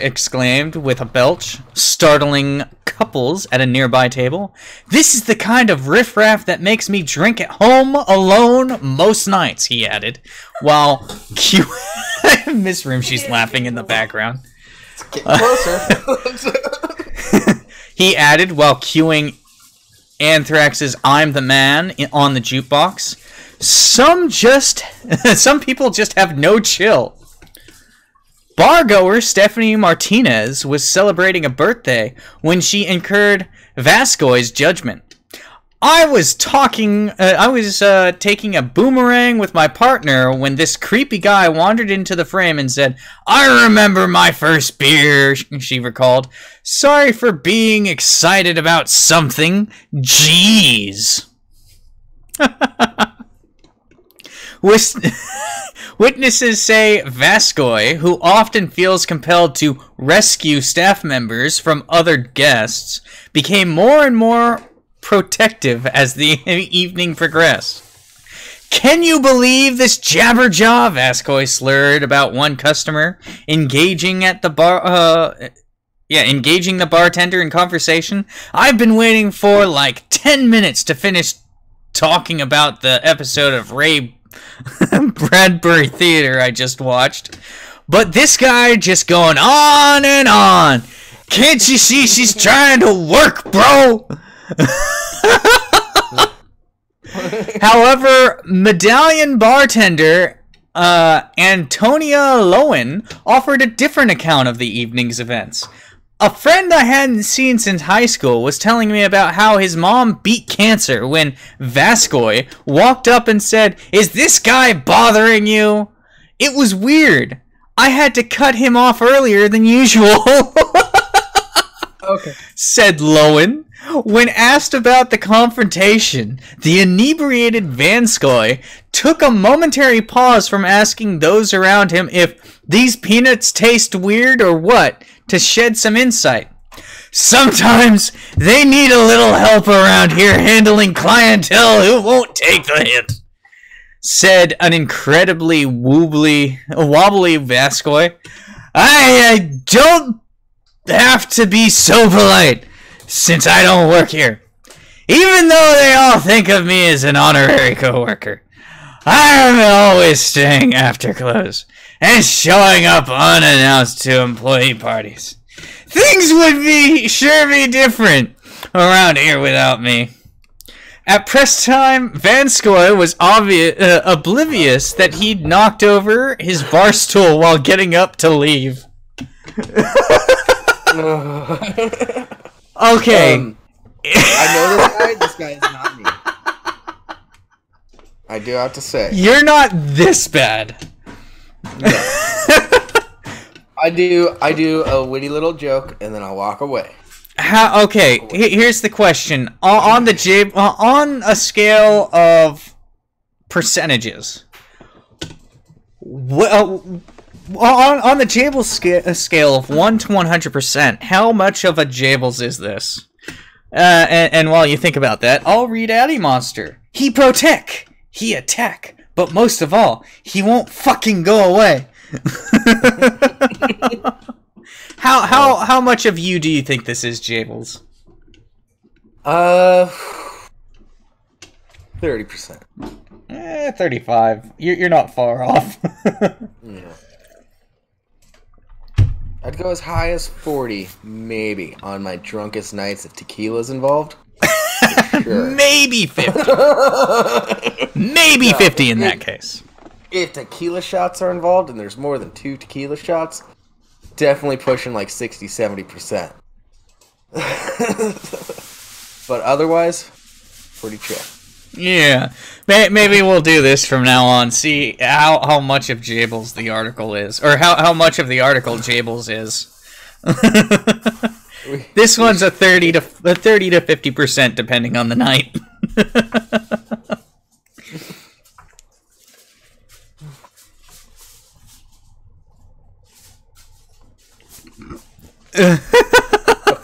exclaimed with a belch, startling couples at a nearby table. This is the kind of riffraff that makes me drink at home alone most nights, he added, while Miss Rimshee's laughing in the background. Get closer. He added while cueing Anthrax's I'm the Man on the jukebox. Some people just have no chill. Bargoer Stephanie Martinez was celebrating a birthday when she incurred Vascoy's judgment. I was taking a boomerang with my partner when this creepy guy wandered into the frame and said, "I remember my first beer," she recalled. "Sorry for being excited about something. Jeez." Witnesses say Vascoy, who often feels compelled to rescue staff members from other guests, became more and more protective as the evening progressed. "Can you believe this jabberjaw?" Vascoy slurred about one customer engaging the bartender in conversation. "I've been waiting for like 10 minutes to finish talking about the episode of Ray Bradbury Theater I just watched. But this guy just going on and on. Can't you see she's trying to work, bro?" However, medallion bartender Antonia Lowen offered a different account of the evening's events. "A friend I hadn't seen since high school was telling me about how his mom beat cancer when Vascoy walked up and said, 'Is this guy bothering you?' It was weird. I had to cut him off earlier than usual," Okay. said Lowen. When asked about the confrontation, the inebriated Vanskoy took a momentary pause from asking those around him if these peanuts taste weird or what, to shed some insight. "Sometimes they need a little help around here handling clientele who won't take the hint," said an incredibly wobbly Vascoy. I don't have to be so polite, since I don't work here. Even though they all think of me as an honorary co-worker, I'm always staying after close and showing up unannounced to employee parties. Things would sure be different around here without me. At press time, Vanskoy was oblivious that he'd knocked over his bar stool while getting up to leave. Okay. I know this guy. This guy is not me. I do have to say. You're not this bad. No. I do a witty little joke and then I'll walk away. Okay, here's the question. On a scale of percentages, on the Jables scale of 1 to 100%, how much of a Jables is this? And while you think about that, I'll read Addiemonster. He protect, he attack, but most of all, he won't fucking go away. How much of you do you think this is, Jables? 30%. 35. You're not far off. Yeah. I'd go as high as 40, maybe, on my drunkest nights if tequila's involved. Sure. Maybe 50. Maybe 50 in that case. If tequila shots are involved, and there's more than 2 tequila shots, definitely pushing like 60-70%. But otherwise, pretty chill. Yeah. Maybe we'll do this from now on. See how much of Jables the article is. Or how much of the article Jables is. This one's a 30 to 50% depending on the night.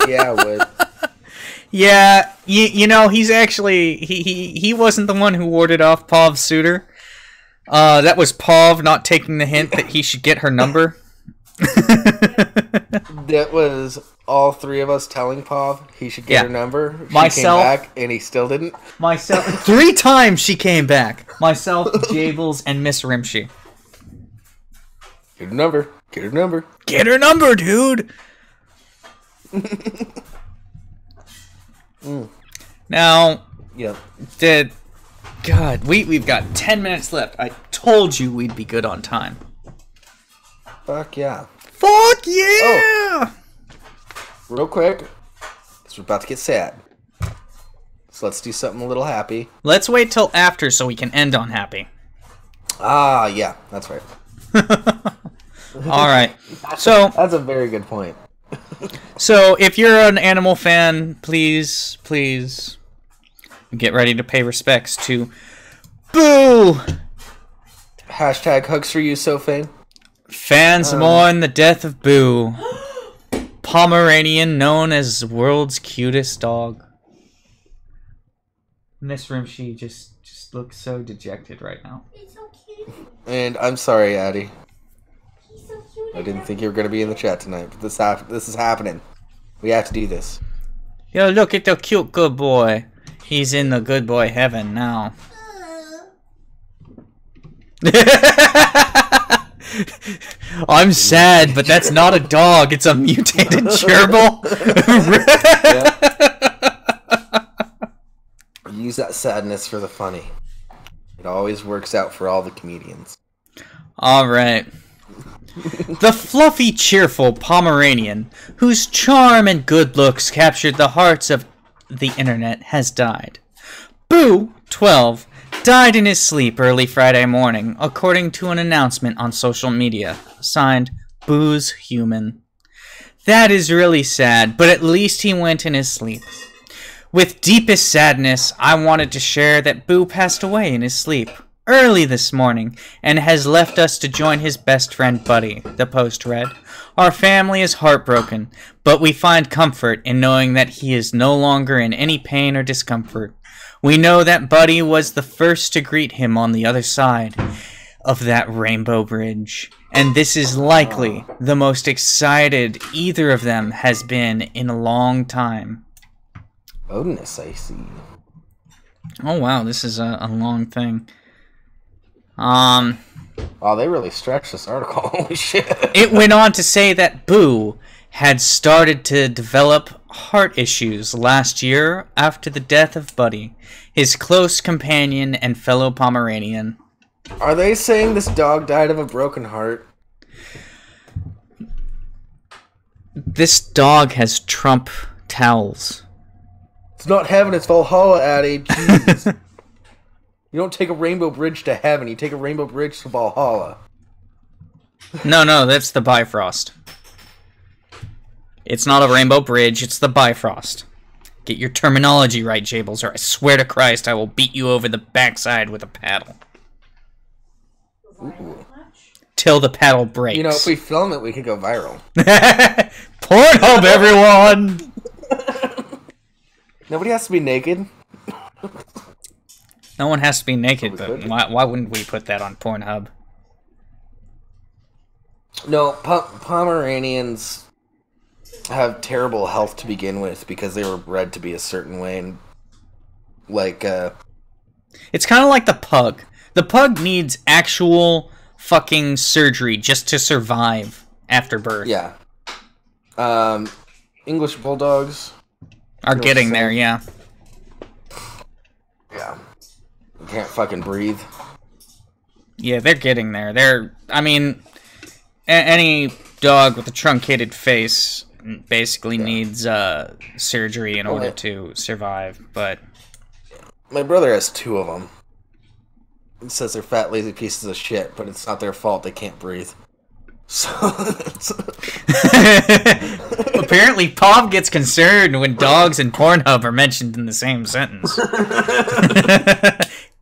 Yeah, I would. Yeah, you know, he's actually he wasn't the one who warded off Pov's suitor. That was Pov not taking the hint that he should get her number. That was all three of us telling Pov he should get her number. She Myself, came back and he still didn't. Myself, 3 times she came back. Myself, Jables, and Miss Rimshee. Get her number. Get her number. Get her number, dude. Now, yep. God, we've got 10 minutes left. I told you we'd be good on time. Fuck yeah. Fuck yeah! Oh. Real quick, because we're about to get sad. So let's do something a little happy. Let's wait till after so we can end on happy. Ah, yeah, that's right. All right. So that's a very good point. So if you're an animal fan, please get ready to pay respects to Boo. Hashtag hugs for you, Sophie. Fans mourn the death of Boo, Pomeranian known as the world's cutest dog. Miss Rimshee just looks so dejected right now. He's so cute. And I'm sorry, Addie. He's so cute. I didn't think you were going to be in the chat tonight, but this is happening. We have to do this. Yo, look at the cute good boy. He's in the good boy heaven now. I'm sad, but that's not a dog. It's a mutated gerbil. Use that sadness for the funny. It always works out for all the comedians. All right. The fluffy, cheerful Pomeranian, whose charm and good looks captured the hearts of the internet, has died. Boo, 12, died in his sleep early Friday morning, according to an announcement on social media. Signed, Boo's Human. That is really sad, but at least he went in his sleep. With deepest sadness, I wanted to share that Boo passed away in his sleep early this morning and has left us to join his best friend Buddy, the post read. Our family is heartbroken, but we find comfort in knowing that he is no longer in any pain or discomfort. We know that Buddy was the first to greet him on the other side of that rainbow bridge, and this is likely the most excited either of them has been in a long time. Bonus, I see. Oh wow, this is a long thing. Wow, they really stretched this article. Holy shit. It went on to say that Boo had started to develop heart issues last year after the death of Buddy, his close companion and fellow Pomeranian. Are they saying this dog died of a broken heart? This dog has Trump towels. It's not heaven, it's Valhalla, Addie. Jeez. You don't take a rainbow bridge to heaven, you take a rainbow bridge to Valhalla. No, that's the Bifrost. It's not a rainbow bridge, it's the Bifrost. Get your terminology right, Jables, or I swear to Christ I will beat you over the backside with a paddle. Ooh. Till the paddle breaks. You know, if we film it, we could go viral. Pornhub, everyone! Nobody has to be naked. No one has to be naked, but why wouldn't we put that on Pornhub? No, Pomeranians have terrible health to begin with because they were bred to be a certain way, and it's kind of like the pug. The pug needs actual fucking surgery just to survive after birth. Yeah. English bulldogs are getting there, yeah. Yeah. Can't fucking breathe. Yeah, they're getting there. I mean, any dog with a truncated face basically needs surgery in order to survive, but... My brother has 2 of them. He says they're fat, lazy pieces of shit, but it's not their fault they can't breathe. So... Apparently, Pop gets concerned when dogs and Pornhub are mentioned in the same sentence.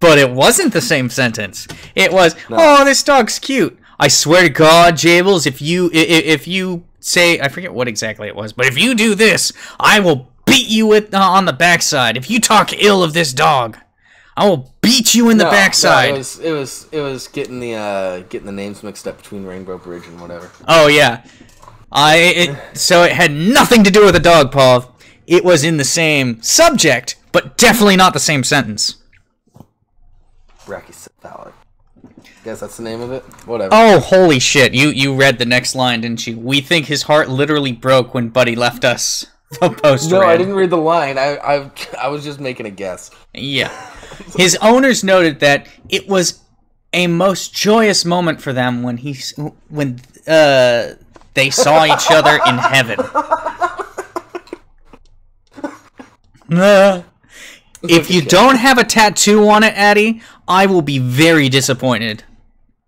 But it wasn't the same sentence. It was, no. Oh, this dog's cute. I swear to God, Jables, if you say, I forget what exactly it was, but if you do this, I will beat you on the backside. If you talk ill of this dog, I will beat you in the backside. No, it was getting the names mixed up between Rainbow Bridge and whatever. Oh yeah, so it had nothing to do with a dog, Paul. It was in the same subject, but definitely not the same sentence. Brachycephalic. Guess that's the name of it? Whatever. Oh, holy shit. You read the next line, didn't you? We think his heart literally broke when Buddy left us. The post No, read. I didn't read the line. I was just making a guess. Yeah. His owners noted that it was a most joyous moment for them when they saw each other in heaven. If you don't have a tattoo on it, Addie, I will be very disappointed.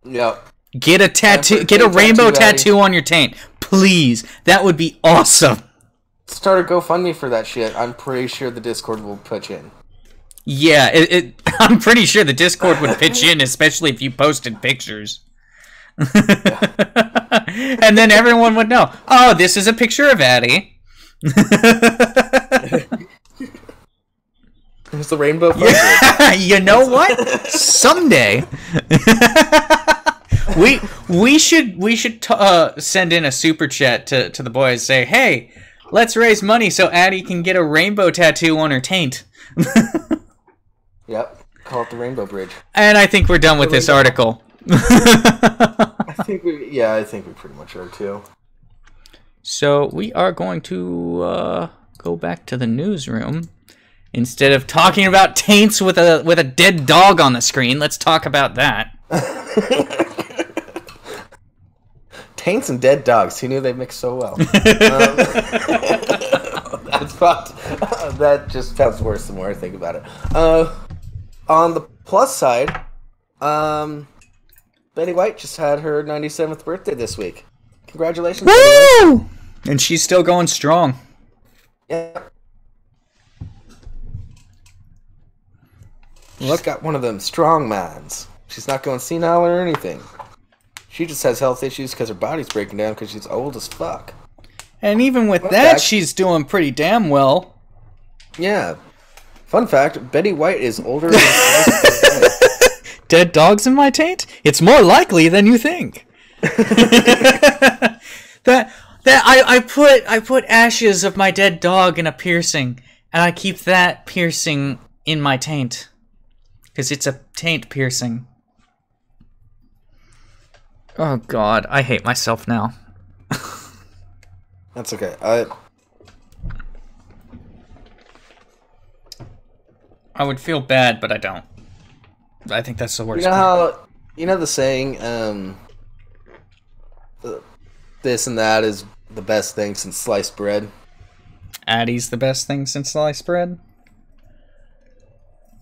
Yep. Get a tattoo. Get a rainbow tattoo on your taint, please. That would be awesome. Start a GoFundMe for that shit. I'm pretty sure the Discord will pitch in. Yeah, I'm pretty sure the Discord would pitch in, especially if you posted pictures. And then everyone would know. Oh, this is a picture of Addie. It's the rainbow. Yeah, you know what? Someday, we should send in a super chat to the boys. Say, hey, let's raise money so Addie can get a rainbow tattoo on her taint. Yep, call it the Rainbow Bridge. And I think we're done with this article. I think we pretty much are too. So we are going to go back to the newsroom. Instead of talking about taints with a dead dog on the screen, let's talk about that. Taints and dead dogs. Who knew they mix so well? That just sounds worse the more I think about it. On the plus side, Betty White just had her 97th birthday this week. Congratulations, Betty White. And she's still going strong. Yeah. She's got one of them strong minds. She's not going senile or anything. She just has health issues because her body's breaking down because she's old as fuck. And even with that, she's doing pretty damn well. Yeah. Fun fact, Betty White is older than... Dead dogs in my taint? It's more likely than you think. I put ashes of my dead dog in a piercing, and I keep that piercing in my taint. Because it's a taint piercing. Oh god, I hate myself now. That's okay. I would feel bad, but I don't. I think that's the worst. You know the saying, this and that is the best thing since sliced bread? Addie's the best thing since sliced bread?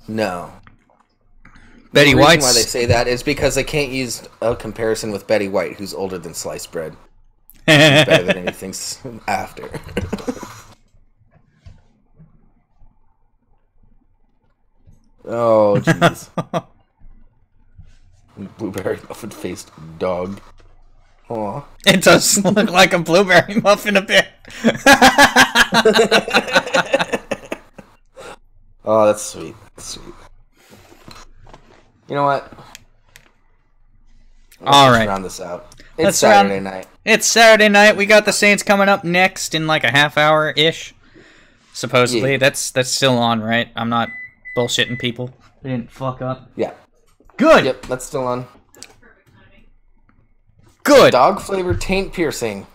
No. Betty White's... The reason why they say that is because they can't use a comparison with Betty White, who's older than sliced bread. She's better than anything after. Oh, jeez. Blueberry muffin-faced dog. Aw. It does look like a blueberry muffin a bit. Oh, that's sweet. That's sweet. You know what? All right. Let's round this out. It's Saturday night. It's Saturday night. We got the Saints coming up next in like a half hour-ish. Supposedly. Yeah. That's still on, right? I'm not bullshitting people. They didn't fuck up. Yeah. Good. Yep, that's still on. Good. Dog-flavored taint piercing.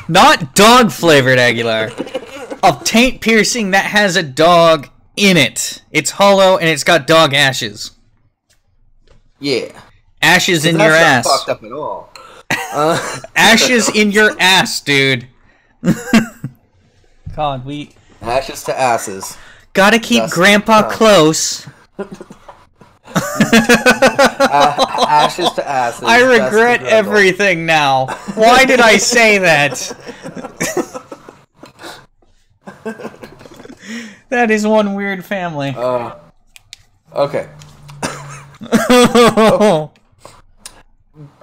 Not dog-flavored, Aguilar. Of taint piercing that has a dog in it. It's hollow and it's got dog ashes. Yeah. Ashes in your ass. That's not fucked up at all. Ashes in your ass, dude. God, Ashes to asses. Gotta keep Dust. Grandpa close. Ashes to ashes. I dust to regret gravel. everything now. Why did I say that? That is one weird family. Okay.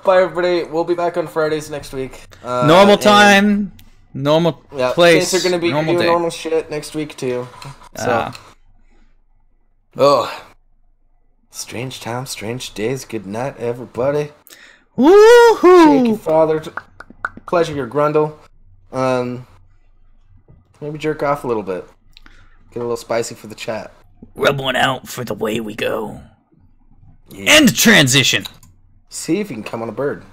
Bye, everybody. We'll be back on Fridays next week. Normal time, normal place, Things are going to be normal doing day. normal shit next week, too. So. Strange times, strange days. Good night, everybody. Woohoo! Shaky father. Pleasure your grundle. Maybe jerk off a little bit. Get a little spicy for the chat. Rub one out for the way we go. Yeah. End transition. See if you can come on a bird.